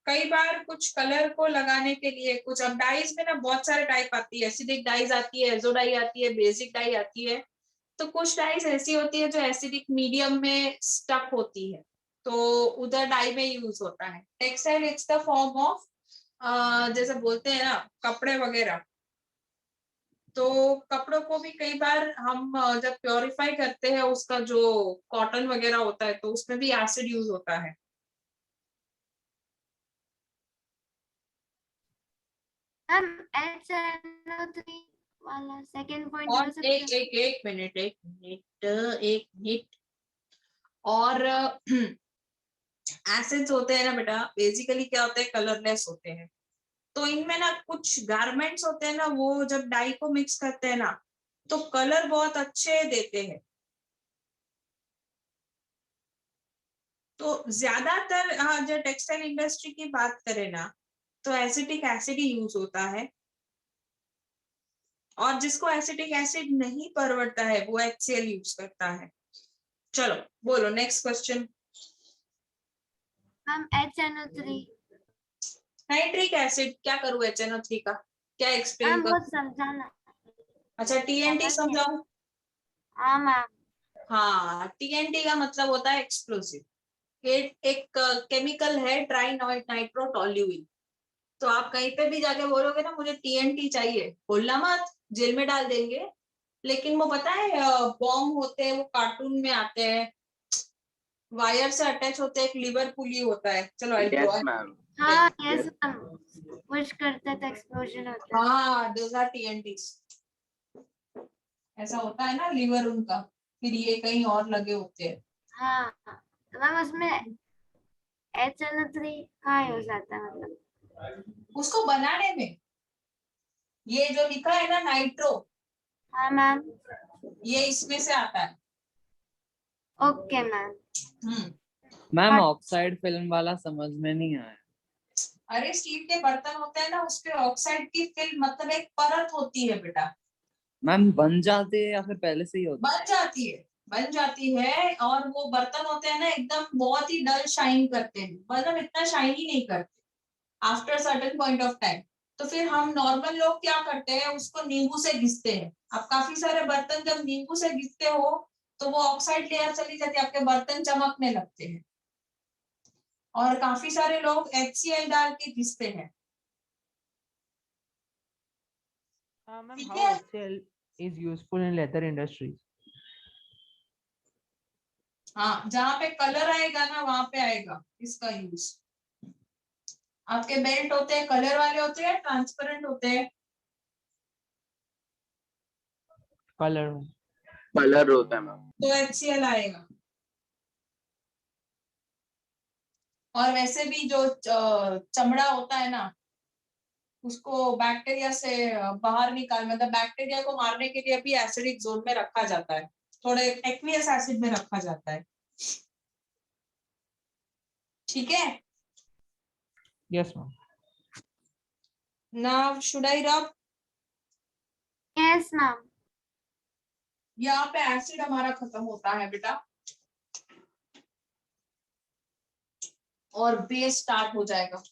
कई बार कुछ कलर को लगाने के लिए कुछ, अब डाइज में ना बहुत सारे टाइप आती है, एसिडिक डाइज आती है, एजो डाई आती है, बेसिक डाई आती है। तो कुछ डाइज ऐसी होती है जो एसिडिक मीडियम में स्टक होती है, तो उधर डाई में यूज होता है। Textile it's the form of जैसे बोलते हैं ना कपड़े वगैरह, तो कपड़ों को भी कई बार हम जब प्योरीफाई करते हैं उसका जो कॉटन वगैरह होता है तो उसमें भी एसिड यूज होता है। मैम HNO3 वाला सेकंड पॉइंट बोल और सकते एक हैं? एक एक मिनट एक मिनट एक मिनट और एसिड्स होते हैं ना बेटा, बेसिकली क्या होते हैं, कलरलेस होते हैं। तो इनमें ना कुछ गारमेंट्स होते हैं ना, वो जब डाई को मिक्स करते हैं ना तो कलर बहुत अच्छे देते हैं। तो ज्यादातर जो टेक्सटाइल इंडस्ट्री की बात करें ना तो एसिटिक एसिड ही यूज होता है, और जिसको एसिटिक एसिड नहीं परवड़ता है वो HCl यूज करता है। चलो बोलो next question. Ma'am HNO3। Nitric acid क्या करूँ HNO3 का, क्या एक्सप्लेन मैम वो करूँ? समझाना। अच्छा TNT समझ गए। समझाऊं? हाँ मैम। हाँ, TNT का मतलब होता है एक्सप्लोसिव। एक केमिकल है ट्राई नाइट्रोटोल्यूइन। तो आप कहीं पे भी जाके बोलोगे ना मुझे TNT चाहिए, बोलना मत, जेल में डाल देंगे। लेकिन वो पता है बॉम्ब होते हैं, वो कार्टून में आते हैं, वायर से अटैच होते हैं, एक लिवर पुली होता है। चलो आई ड्रॉ। Yes ma'am. हाँ Yes. यस मैम, पुश करते तो एक्सप्लोजन होता है। हाँ दोस आर TNTs। ऐसा होता है ना लिवर उनका, फिर ये कहीं और लगे होते हैं। हाँ तो मैम उसमें HNO3 कहाँ यूज आता है मतलब? उसको बनाने में ये जो लिखा है ना नाइट्रो, हाँ मैम। ये इसमें से आता है। Okay ma'am. Ma'am oxide film वाला समझ में नहीं आया। अरे स्टील के बर्तन होते हैं ना, उसपे ऑक्साइड की फिल्म मतलब एक परत होती है बेटा। मैम बन जाती है या फिर पहले से ही होती बन जाती है, बन जाती है, और वो बर्तन होते हैं ना एकदम बहुत ही डल शाइन करते हैं, मतलब इतना शाइन ही नहीं करते after certain point of time. तो फिर हम नॉर्मल लोग क्या करते हैं, उसको नींबू से घिसते हैं। अब काफी सारे बर्तन जब नींबू से घिसते हो तो वो ऑक्साइड लेयर चली जाती है, आपके बर्तन चमकने लगते हैं। और काफी सारे लोग HCl डाल के घिसते हैं। Ma'am, ठीक how है, HCl is useful in leather industries? हाँ जहाँ पे कलर आएगा ना वहां पे आएगा इसका यूज। आपके बेल्ट होते हैं कलर वाले होते हैं, ट्रांसपेरेंट होते हैं। Color. कलर होता है मैम। तो HCl आएगा। और वैसे भी जो चमड़ा होता है ना, उसको बैक्टीरिया से बाहर निकाल, मतलब बैक्टीरिया को मारने के लिए भी एसिडिक जोन में रखा जाता है, थोड़े एक्वियस एसिड में रखा जाता है। ठीक है, Yes, ma'am. Now should I रब? Yes ma'am. यहाँ पे एसिड हमारा खत्म होता है बेटा, और बेस स्टार्ट हो जाएगा।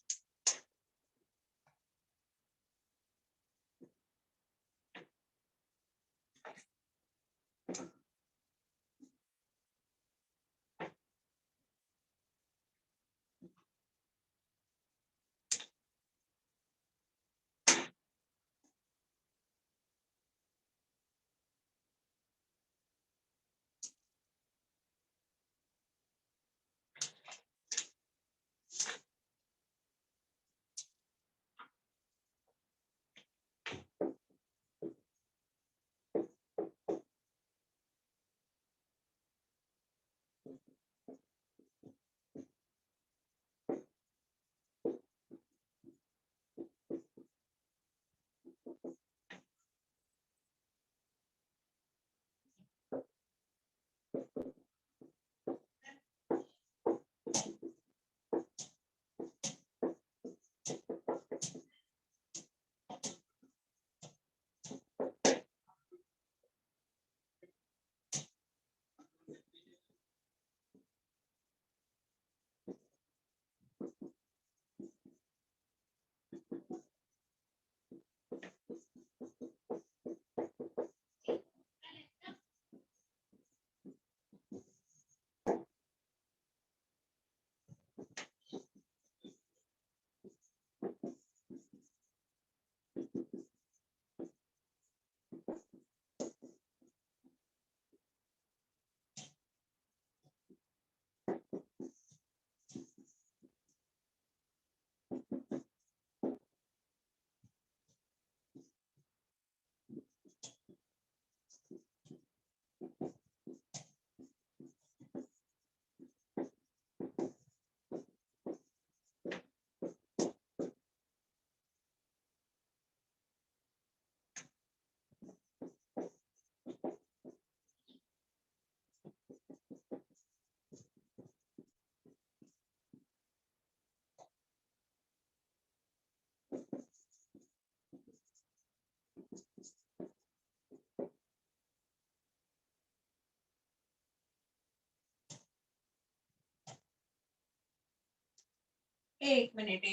एक मिनट,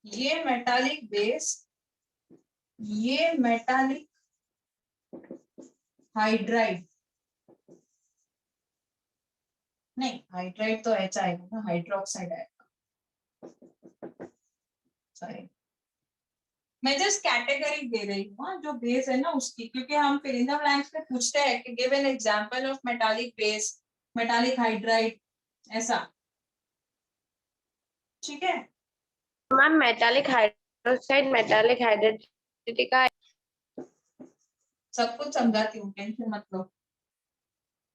ये मेटालिक बेस, ये मेटालिक हाइड्राइड, नहीं हाइड्राइड तो एच आएगा ना, हाइड्रोक्साइड आएगा, सॉरी मैं जस्ट कैटेगरी दे रही हूँ जो बेस है ना उसकी, क्योंकि हम फिल इन द ब्लैंक्स में पूछते हैं कि give an example of metallic base, metallic hydride, ऐसा, ठीक है। Ma'am metallic hydroxide, metallic hydroxide का सब कुछ समझाती हूँ, टेंशन मत लो।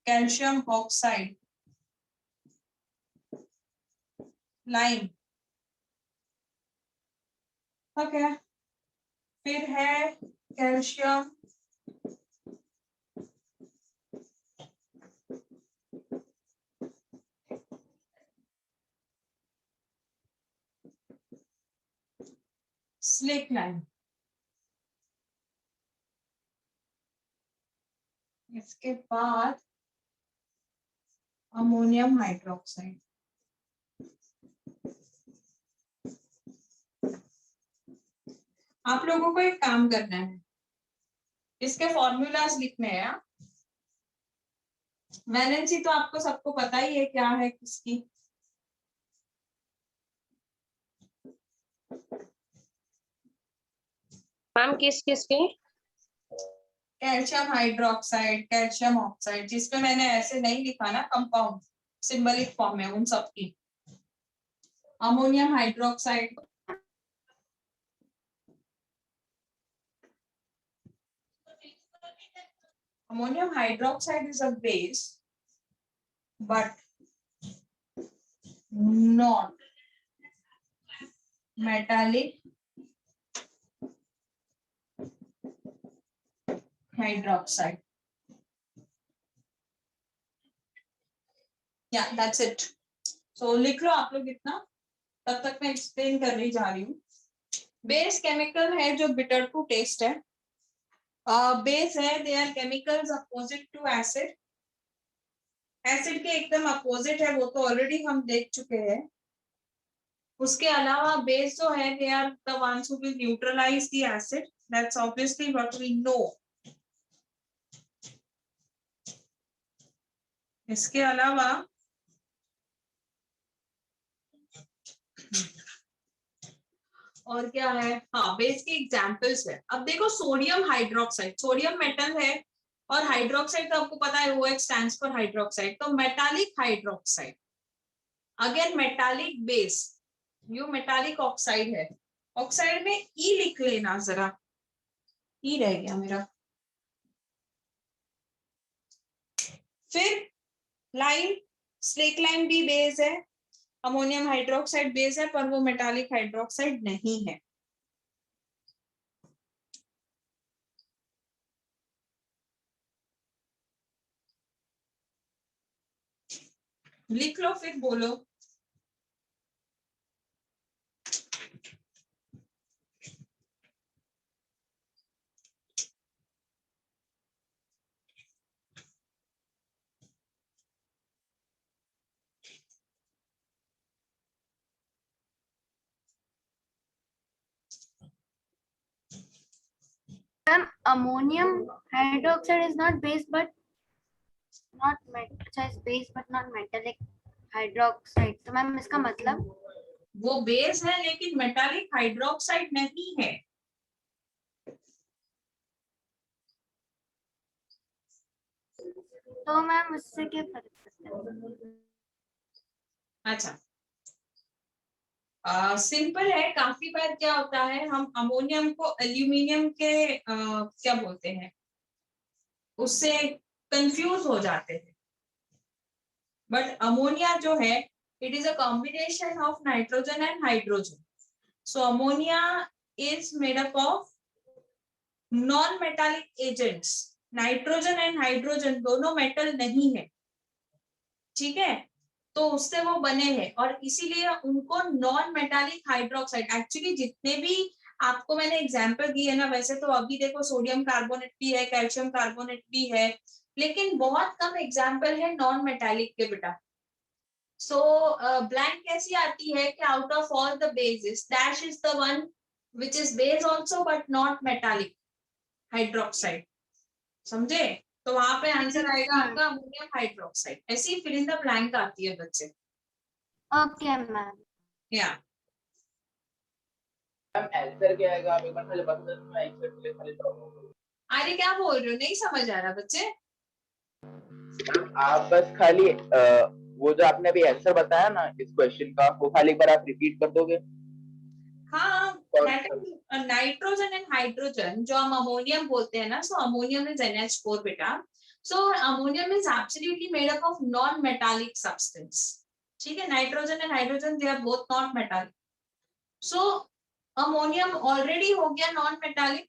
कैल्शियम ऑक्साइड, लाइम, ओके, फिर है कैल्शियम स्लिक लाइम, इसके बाद अमोनियम हाइड्रोक्साइड, आप लोगों को एक काम करना है, इसके फॉर्मूलाज लिखने हैं। वैलेंसी तो आपको सबको पता ही है क्या है किसकी, मैम किस की? कैल्शियम हाइड्रोक्साइड, कैल्शियम ऑक्साइड, जिसपे मैंने ऐसे नहीं लिखा ना कंपाउंड, सिंबलिक फॉर्म है उन सब की। Ammonium hydroxide, ammonium hydroxide is a base but not metallic hydroxide. Yeah, that's it. So लिख लो आप लोग इतना, तब तक मैं एक्सप्लेन कर रही जा रही हूँ। बेस केमिकल है जो बिटर टू टेस्ट है, बेस है, they are chemicals opposite to acid, acid के एकदम अपोजिट है, वो तो ऑलरेडी हम देख चुके हैं। उसके अलावा बेस जो है, they are the ones who will neutralise the acid, that's obviously what we know. इसके अलावा और क्या है, हाँ बेस के एग्जांपल्स है। अब देखो सोडियम हाइड्रोक्साइड, सोडियम मेटल है और हाइड्रोक्साइड तो आपको पता है OH स्टैंड्स फॉर हाइड्रोक्साइड, तो metallic hydroxide, again metallic base, यो मेटालिक ऑक्साइड है। ऑक्साइड में ई लिख लेना जरा, ई रह गया मेरा। फिर लाइम, स्लेक लाइम भी बेस है, अमोनियम हाइड्रोक्साइड बेस है, पर वो मेटालिक हाइड्रोक्साइड नहीं है। लिख लो फिर बोलो। Ma'am, ammonium hydroxide is not base but not base but not metallic hydroxide. तो मैम इसका मतलब वो बेस है लेकिन मेटालिक हाइड्रोक्साइड नहीं है। तो मैम उससे क्या फर्क पड़ता है? अच्छा, सिंपल है। काफी बार क्या होता है, हम अमोनियम को एल्यूमिनियम के क्या बोलते हैं, उससे कंफ्यूज हो जाते हैं। बट अमोनिया जो है, it is a combination of nitrogen and hydrogen. So ammonia is made up of non metallic agents. Nitrogen and hydrogen दोनों मेटल नहीं है, ठीक है, तो उससे वो बने हैं और इसीलिए उनको नॉन मेटालिक हाइड्रोक्साइड, एक्चुअली जितने भी आपको मैंने एग्जाम्पल दी है ना, वैसे तो अभी देखो सोडियम कार्बोनेट भी है, कैल्शियम कार्बोनेट भी है, लेकिन बहुत कम एग्जाम्पल है नॉन मेटालिक के बेटा। सो ब्लैंक कैसी आती है कि out of all the basis dash is the one which is base also but not metallic, hydroxide. समझे? तो वहां पे आंसर आएगा आपका अमोनियम हाइड्रोक्साइड। ऐसी फिल इन द ब्लैंक आती है बच्चे। Okay ma'am. या मैम आंसर क्या आएगा, आप एक बार मुझे बता दो, मैं आंसर के लिए खाली ड्रॉप। अरे क्या बोल रहे हो, नहीं समझ आ रहा बच्चे? आप बस खाली वो जो आपने अभी आंसर बताया ना इस क्वेश्चन का, वो खाली एक बार आप रिपीट कर दोगे? हाँ, नाइट्रोजन एंड हाइड्रोजन जो हम अमोनियम बोलते हैं ना, सो अमोनियम इज NH4 बेटा। So ammonium is absolutely made up of non metallic substance. ठीक है, nitrogen and hydrogen they are both not metallic. So ammonium already हो गया non metallic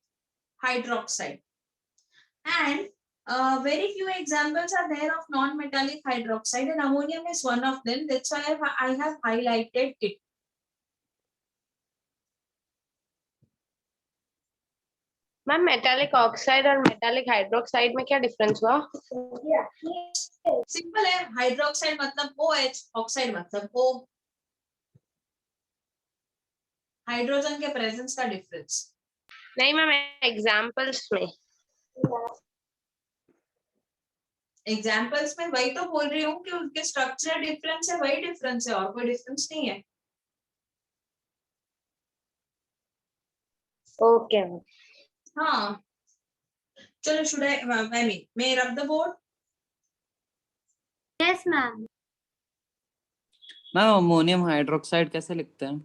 hydroxide, and very few examples are there of non-metallic hydroxide, and ammonium is one of them. That's why I have highlighted it. Ma'am metallic oxide और metallic hydroxide में क्या difference हुआ? Simple है, hydroxide मतलब OH, oxide मतलब O। Hydrogen के presence का difference. नहीं मैम, एग्जांपल्स में। एग्जाम्पल्स में वही तो बोल रही हूँ कि उनके स्ट्रक्चर डिफरेंस है, वही डिफरेंस है, और कोई डिफरेंस नहीं है। ओके। हाँ चलो, should I mean may I rub the board? Yes ma'am. Ma'am ammonium hydroxide कैसे लिखते हैं?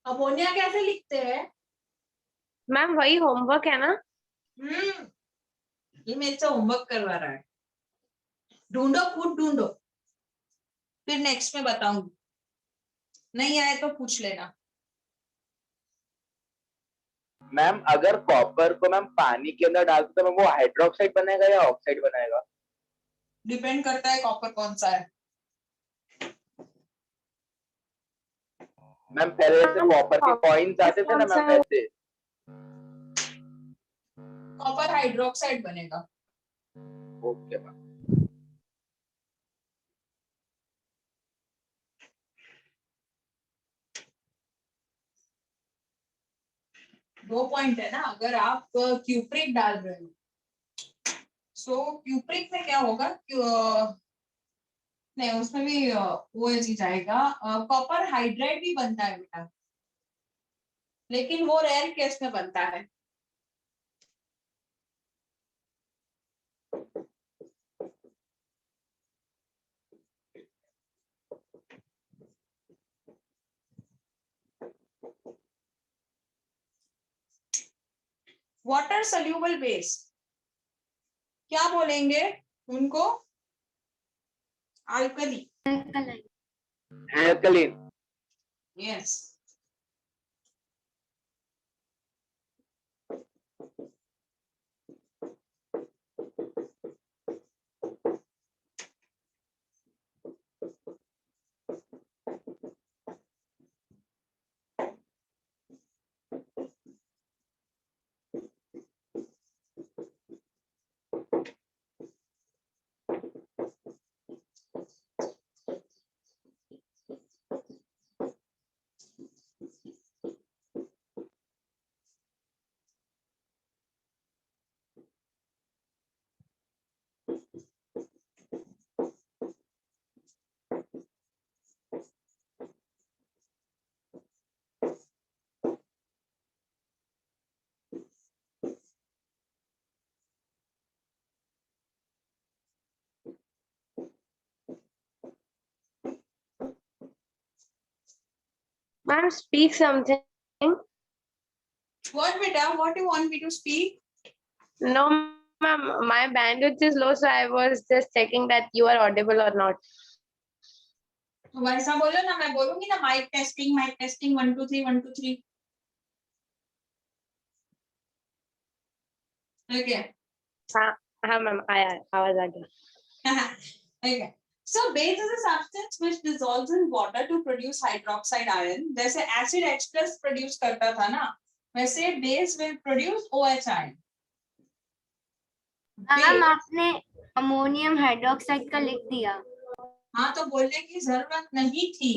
अमोनिया कैसे लिखते हैं? मैम वही होमवर्क है ना? ये मेरे से होमवर्क करवा रहा है। ढूंढो, खुद ढूंढो, फिर नेक्स्ट में बताऊंगी। नहीं आए तो पूछ लेना। मैम अगर कॉपर को मैम पानी के अंदर डालते तो मैम वो हाइड्रोक्साइड बनेगा या ऑक्साइड बनाएगा? डिपेंड करता है कॉपर कौन सा है। मैम पहले जैसे कॉपर के कॉइन्स आते थे ना मैम, वैसे कॉपर हाइड्रोक्साइड बनेगा। Okay ma'am. दो पॉइंट है ना, अगर आप क्यूप्रिक डाल रहे हो, सो क्यूप्रिक में क्या होगा, नहीं उसमें भी वो चीज आएगा, कॉपर हाइड्राइड भी बनता है बेटा, लेकिन वो रेयर केस में बनता है। वाटर सोल्यूबल बेस क्या बोलेंगे उनको? Alkali. Alkaline. Yes. Ma'am, speak something. What beta? What do you want me to speak? No, ma'am, my bandwidth is low, so I was just checking that you are audible or not. वैसा बोलो ना, मैं बोलूंगी ना mic testing 1 2 3 1 2 3। Okay. हाँ हाँ ma'am, आया आवाज आ गया। Okay. So base is a substance which dissolves in water to produce hydroxide ion. जैसे acid H plus produce करता था ना, वैसे base will produce OH ion. Ma'am आपने अमोनियम हाइड्रोक्साइड का लिख दिया। हाँ तो बोलने की जरूरत नहीं थी।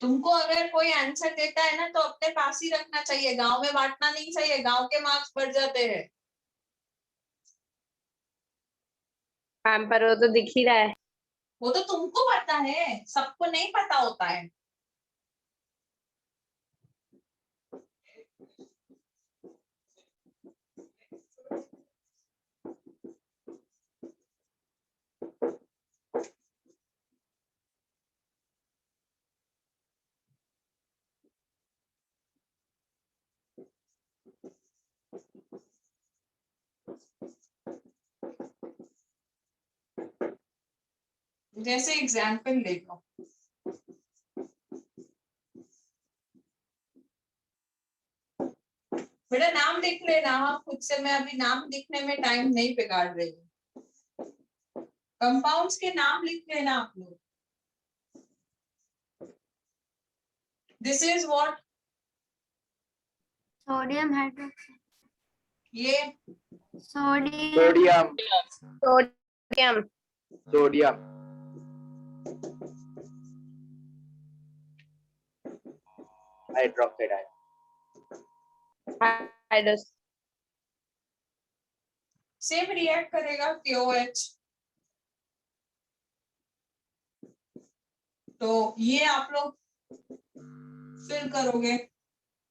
तुमको अगर कोई आंसर देता है ना तो अपने पास ही रखना चाहिए, गांव में बांटना नहीं चाहिए, गांव के मार्क्स बढ़ जाते हैं। मैम पर वो तो दिख ही रहा है। वो तो तुमको पता है, सबको नहीं पता होता है। जैसे एग्जाम्पल ले लो, बेटा नाम लिख लेना आप खुद से, मैं अभी नाम लिखने में टाइम नहीं बिगाड़ रही हूँ। कंपाउंड्स के नाम लिख लेना आप लोग। This is what, sodium hydroxide, ये sodium sodium sodium hydroxide ion. हाइड्रोस सेम रिएक्ट करेगा KOH। तो ये आप लोग फिल करोगे,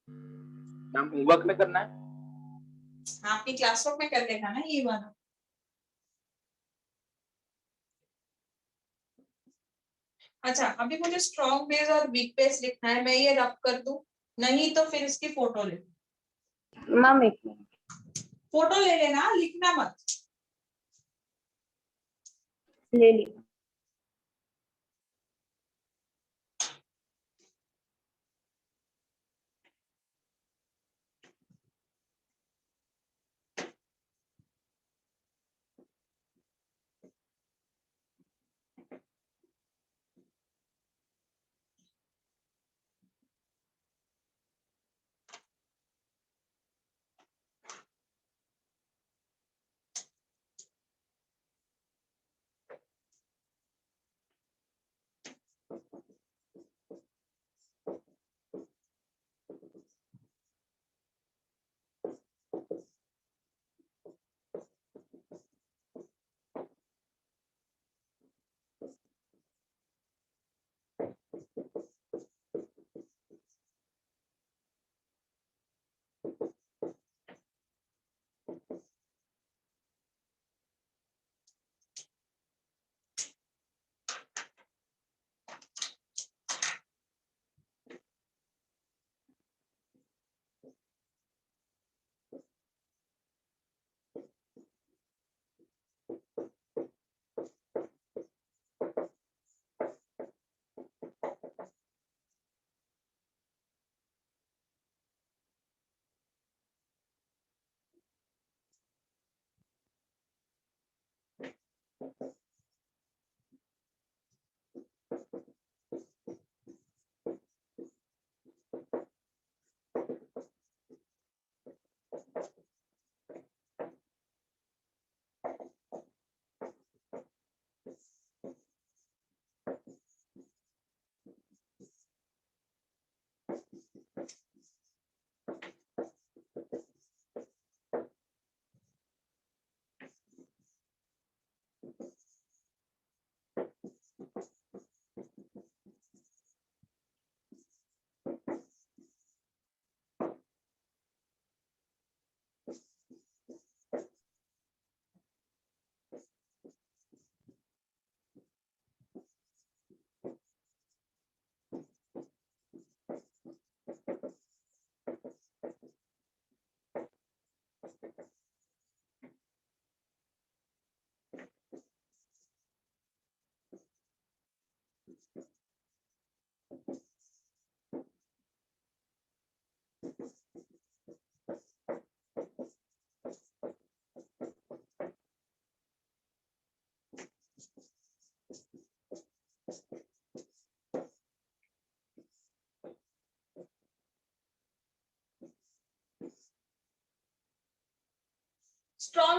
मैम होमवर्क में करना है। आपकी क्लासवर्क में कर लेना ना ये वाला। अच्छा अभी मुझे स्ट्रॉन्ग बेस और वीक बेस लिखना है, मैं ये रब कर दूं, नहीं तो फिर इसकी फोटो ले, मैम एक मिनट फोटो ले लेना, लिखना मत। ले ली।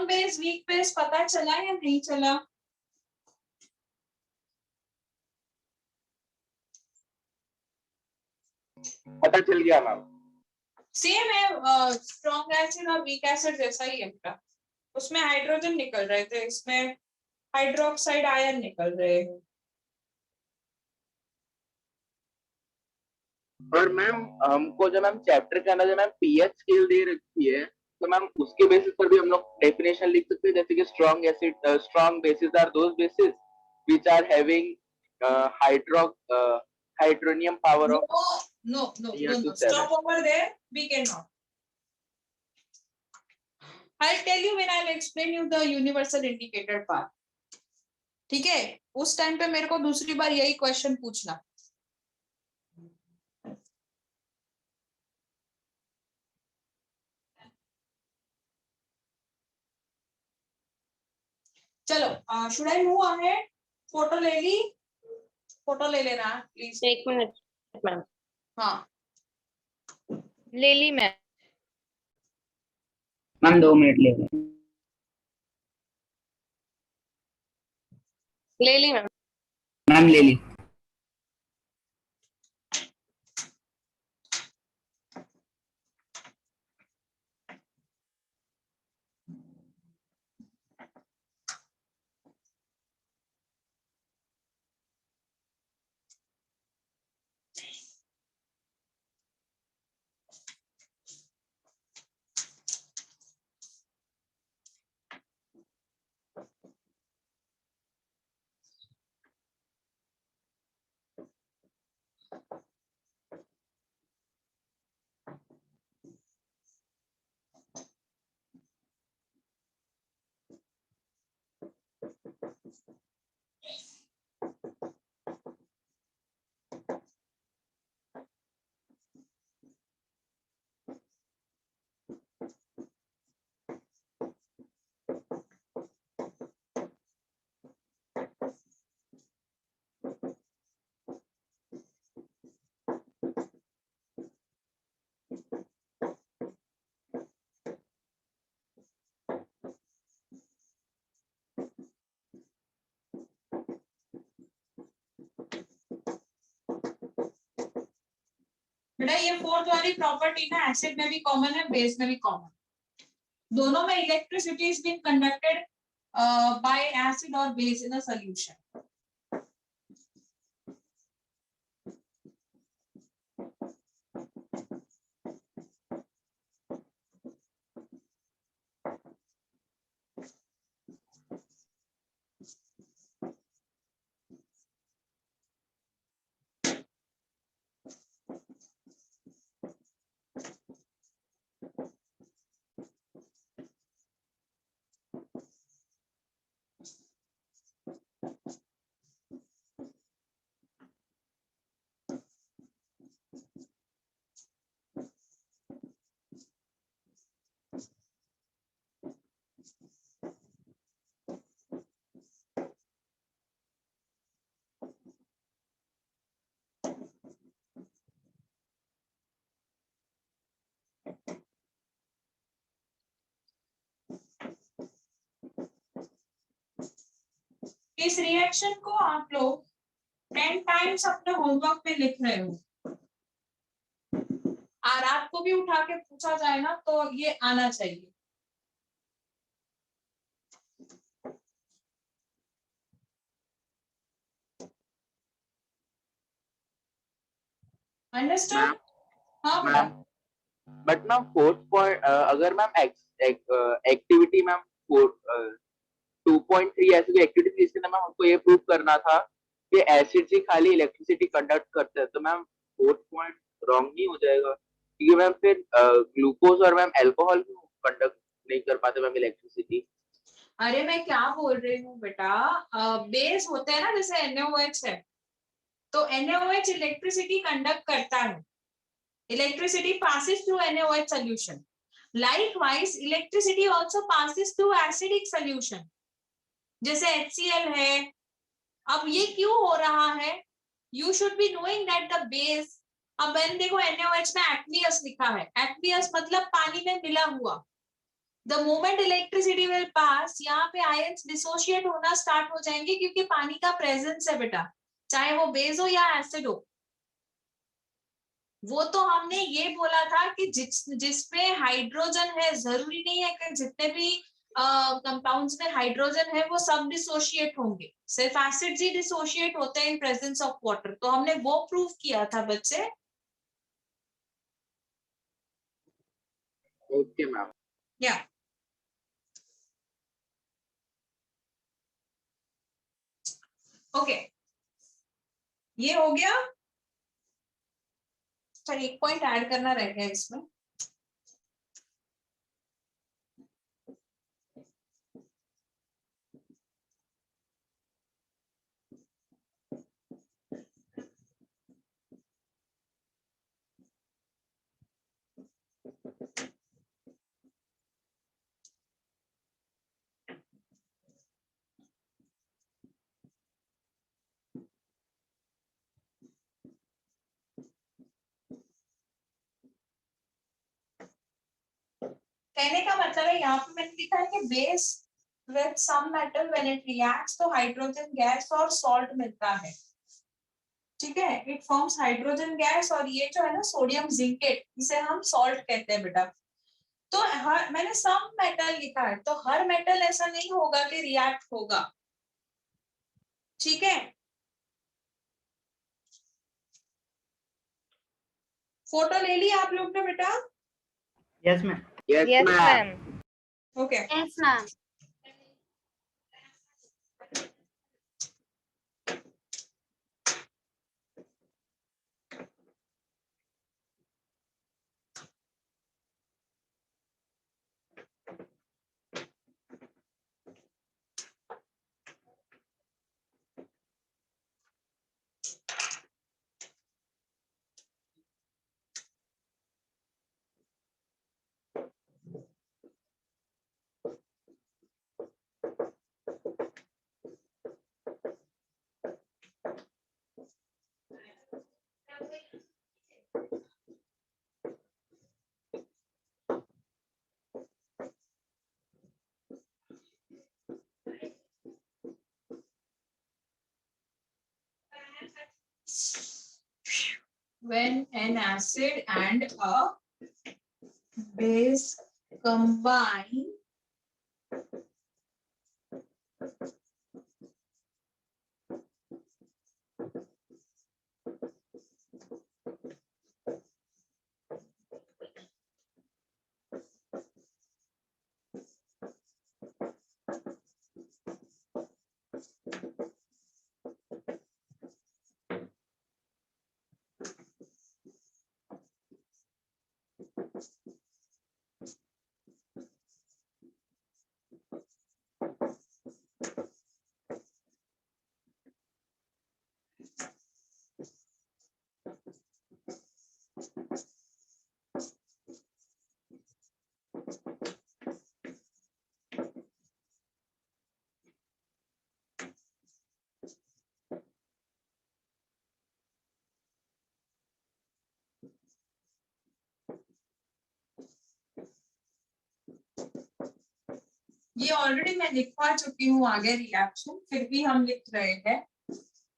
स्ट्रॉन्ग बेस वीक बेस पता चला या नहीं चला? पता चल गया मैम। सेम है, स्ट्रॉन्ग एसिड और वीक एसिड जैसा ही है बेटा। उसमें हाइड्रोजन निकल रहे थे, इसमें हाइड्रोक्साइड आयन निकल रहे हैं। और मैम हमको जो मैम चैप्टर के अंदर जो मैम पीएच स्केल दे रखी है, तो मैम उसके बेसिस पर भी हम लोग डेफिनेशन लिख सकते हैं, जैसे कि strong acid, strong bases are those bases which are having hydronium power of No, near to 7. stop over there, we cannot. I'll tell you when I'll explain you the universal indicator part. ठीक है, उस time पे मेरे को दूसरी बार यही question पूछना। चलो, should I move ahead? Photo ले ली, फोटो ले लेना प्लीज। 1 minute ma'am. हाँ ले ली मैं। मैम 2 मिनट ले रहे हैं। ले ली मैम। मैम ले ली। बेटा ये फोर्थ वाली प्रॉपर्टी ना एसिड में भी कॉमन है, बेस में भी कॉमन। दोनों में electricity is being conducted by acid और बेस इन अ सॉल्यूशन। इस रिएक्शन को आप लोग 10 टाइम्स अपने होमवर्क में लिख रहे हो, और आपको भी उठा के पूछा जाए ना तो ये आना चाहिए। अंडरस्टूड? हाँ ma'am but ma'am 4th point अगर मैम एक्टिविटी मैम 2.3 ऐसी कोई एक्टिविटी जिसके अंदर मैम हमको ये प्रूव करना था कि एसिड ही खाली इलेक्ट्रिसिटी कंडक्ट करते हैं, तो मैम 4th पॉइंट रॉन्ग नहीं हो जाएगा? क्योंकि मैम फिर ग्लूकोज और मैम अल्कोहल कंडक्ट नहीं कर पाते मैम इलेक्ट्रिसिटी। अरे मैं क्या बोल रही हूँ बेटा, बेस होते हैं ना, जैसे NaOH है, तो NaOH इलेक्ट्रिसिटी कंडक्ट करता है, electricity passes through NaOH solution. Likewise, electricity also passes through acidic solution. जैसे HCl है। अब ये क्यों हो रहा है? You should be knowing that the base, अब मैंने देखो NaOH में aqueous लिखा है, aqueous मतलब पानी में मिला हुआ, the moment electricity will pass, यहाँ पे आयंस डिसोशिएट होना स्टार्ट हो जाएंगे क्योंकि पानी का प्रेजेंस है बेटा, चाहे वो बेस हो या एसिड हो। वो तो हमने ये बोला था कि जिसमें हाइड्रोजन है, जरूरी नहीं है कि जितने भी कंपाउंड्स में हाइड्रोजन है वो सब डिसोशिएट होंगे, सिर्फ एसिड्स ही डिसोशिएट होते हैं इन प्रेजेंस ऑफ वाटर। तो हमने वो प्रूव किया था बच्चे। Okay ma'am. या ओके, ये हो गया। चलिए एक पॉइंट ऐड करना रह गया इसमें। कहने का मतलब है, यहाँ पे मैंने लिखा है कि base with some metal when it reacts तो हाइड्रोजन गैस और सॉल्ट मिलता है। ठीक है, इट फॉर्म्स हाइड्रोजन गैस, और ये जो है ना सोडियम जिंकेट, इसे हम सॉल्ट कहते हैं बेटा। तो मैंने सम मेटल लिखा है, तो हर मेटल ऐसा नहीं होगा कि रिएक्ट होगा। ठीक है, फोटो ले ली आप लोग ने बेटा? Yes ma'am. Yes Yes, ma'am. ma'am. Okay Yes, ma'am. when an acid and a base combine, ये ऑलरेडी मैं लिखवा चुकी हूँ आगे रिएक्शन, फिर भी हम लिख रहे हैं।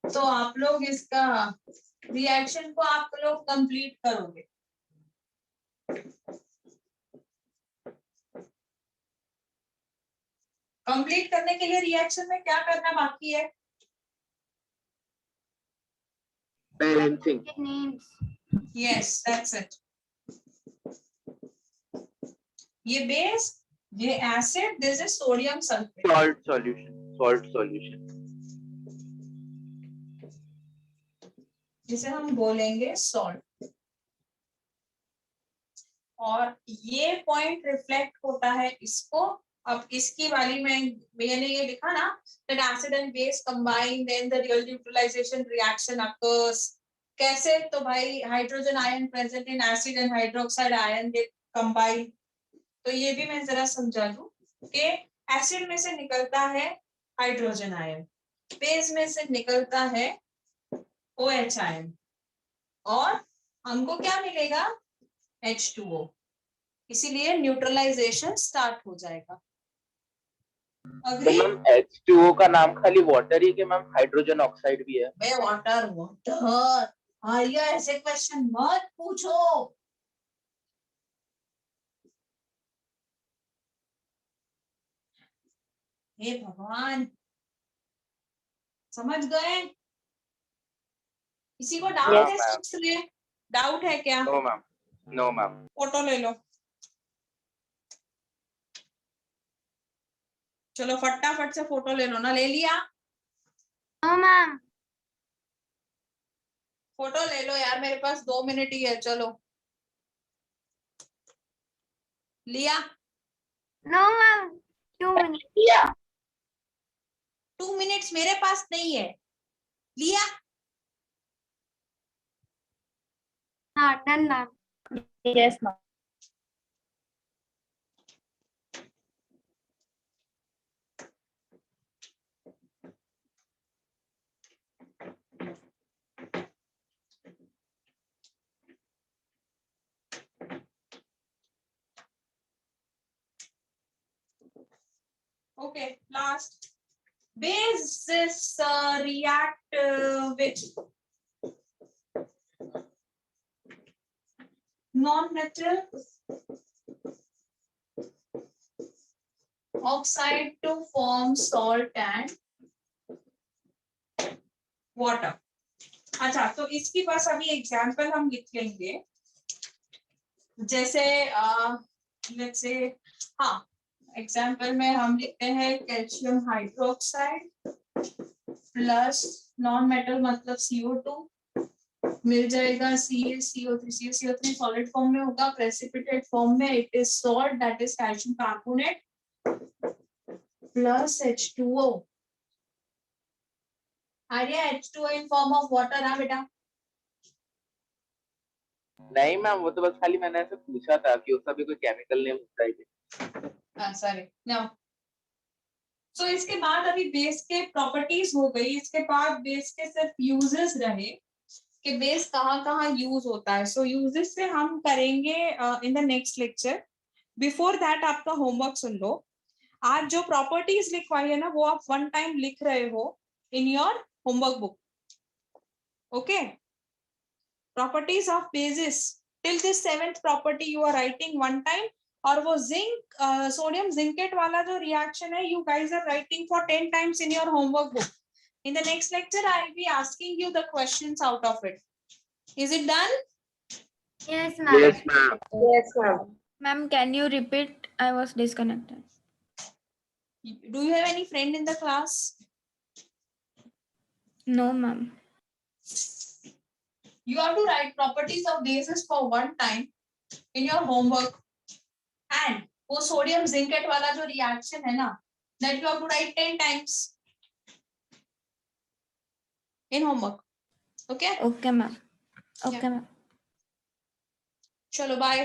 तो आप लोग इसका रिएक्शन को आप लोग कंप्लीट करोगे। कंप्लीट करने के लिए रिएक्शन में क्या करना बाकी है? Balancing. It needs. Yes that's it. ये बेस, ये acid, this is sodium sulphate. Salt solution, salt solution. जिसे हम बोलेंगे सॉल्ट। और ये पॉइंट रिफ्लेक्ट होता है इसको। अब इसकी वाली में मैंने ये लिखा ना, that acid and base combine then the real neutralization reaction occurs। कैसे? तो भाई hydrogen ion present in acid and hydroxide ion get combine. तो ये भी मैं जरा समझा दूं कि एसिड में से निकलता है हाइड्रोजन आयन, बेस में से निकलता है OH आयन, और हमको क्या मिलेगा? H2O। इसीलिए न्यूट्रलाइजेशन स्टार्ट हो जाएगा। तो अग्री? मैम H2O का नाम खाली वाटर ही कि मैम हाइड्रोजन ऑक्साइड भी है? बे वाटर वाटर, आर्या ऐसे क्वेश्चन मत पूछो। हे भगवान, समझ गए? किसी को डाउट Yes, है ma'am. स्टेप्स में? डाउट है क्या? No ma'am, no ma'am. Photo ले लो, चलो फटाफट से फोटो ले लो ना। ले लिया? No ma'am. फोटो ले लो यार, मेरे पास 2 मिनट ही है। चलो लिया? No ma'am, 2 minutes. 2 मिनट्स मेरे पास नहीं है। लिया? हाँ, done ma'am. Yes, ma'am. Okay, last. Bases react with non-metal oxide to form salt and water. अच्छा, तो इसकी बस अभी एग्जाम्पल हम लिख लेंगे। जैसे लेट्स से, हाँ, एग्जाम्पल में हम लिखते हैं calcium hydroxide plus non metal मतलब CO2 मिल जाएगा CaCO3। CaCO3 सॉलिड फॉर्म में होगा, प्रेसिपिटेट फॉर्म में it is salt that is calcium carbonate plus H2O। Arya H2O in form of water है बेटा? नहीं मैम, वो तो बस खाली मैंने ऐसे पूछा था कि उसका भी कोई केमिकल नेम होता है क्या? Sorry no. सो इसके बाद अभी बेस के प्रॉपर्टीज हो गई, इसके बाद बेस के सिर्फ यूजेस रहे कि बेस कहाँ कहाँ यूज होता है। सो यूजेस से हम करेंगे in the next lecture. Before that आपका होमवर्क सुन लो। आज जो प्रॉपर्टीज लिखवाई है ना, वो आप 1 टाइम लिख रहे हो in your homework book. Okay, properties of bases till this 7th property you are writing 1 time. और वो जिंक सोडियम जिंकेट वाला जो रिएक्शन है, you guys are writing for 10 times in your homework book. In the next lecture, I will be asking you the questions out of it. Is it done? Yes, ma'am. Yes, ma'am. Yes, ma'am. Ma'am, can you repeat? I was disconnected. Do you have any friend in the class? No, ma'am. You have to write properties of bases for 1 time in your homework. And वो sodium zincate वाला जो reaction है ना, that you have to write 10 times in homework. Okay? Okay, ma'am. Okay, Yeah. ma'am. Chalo, bye.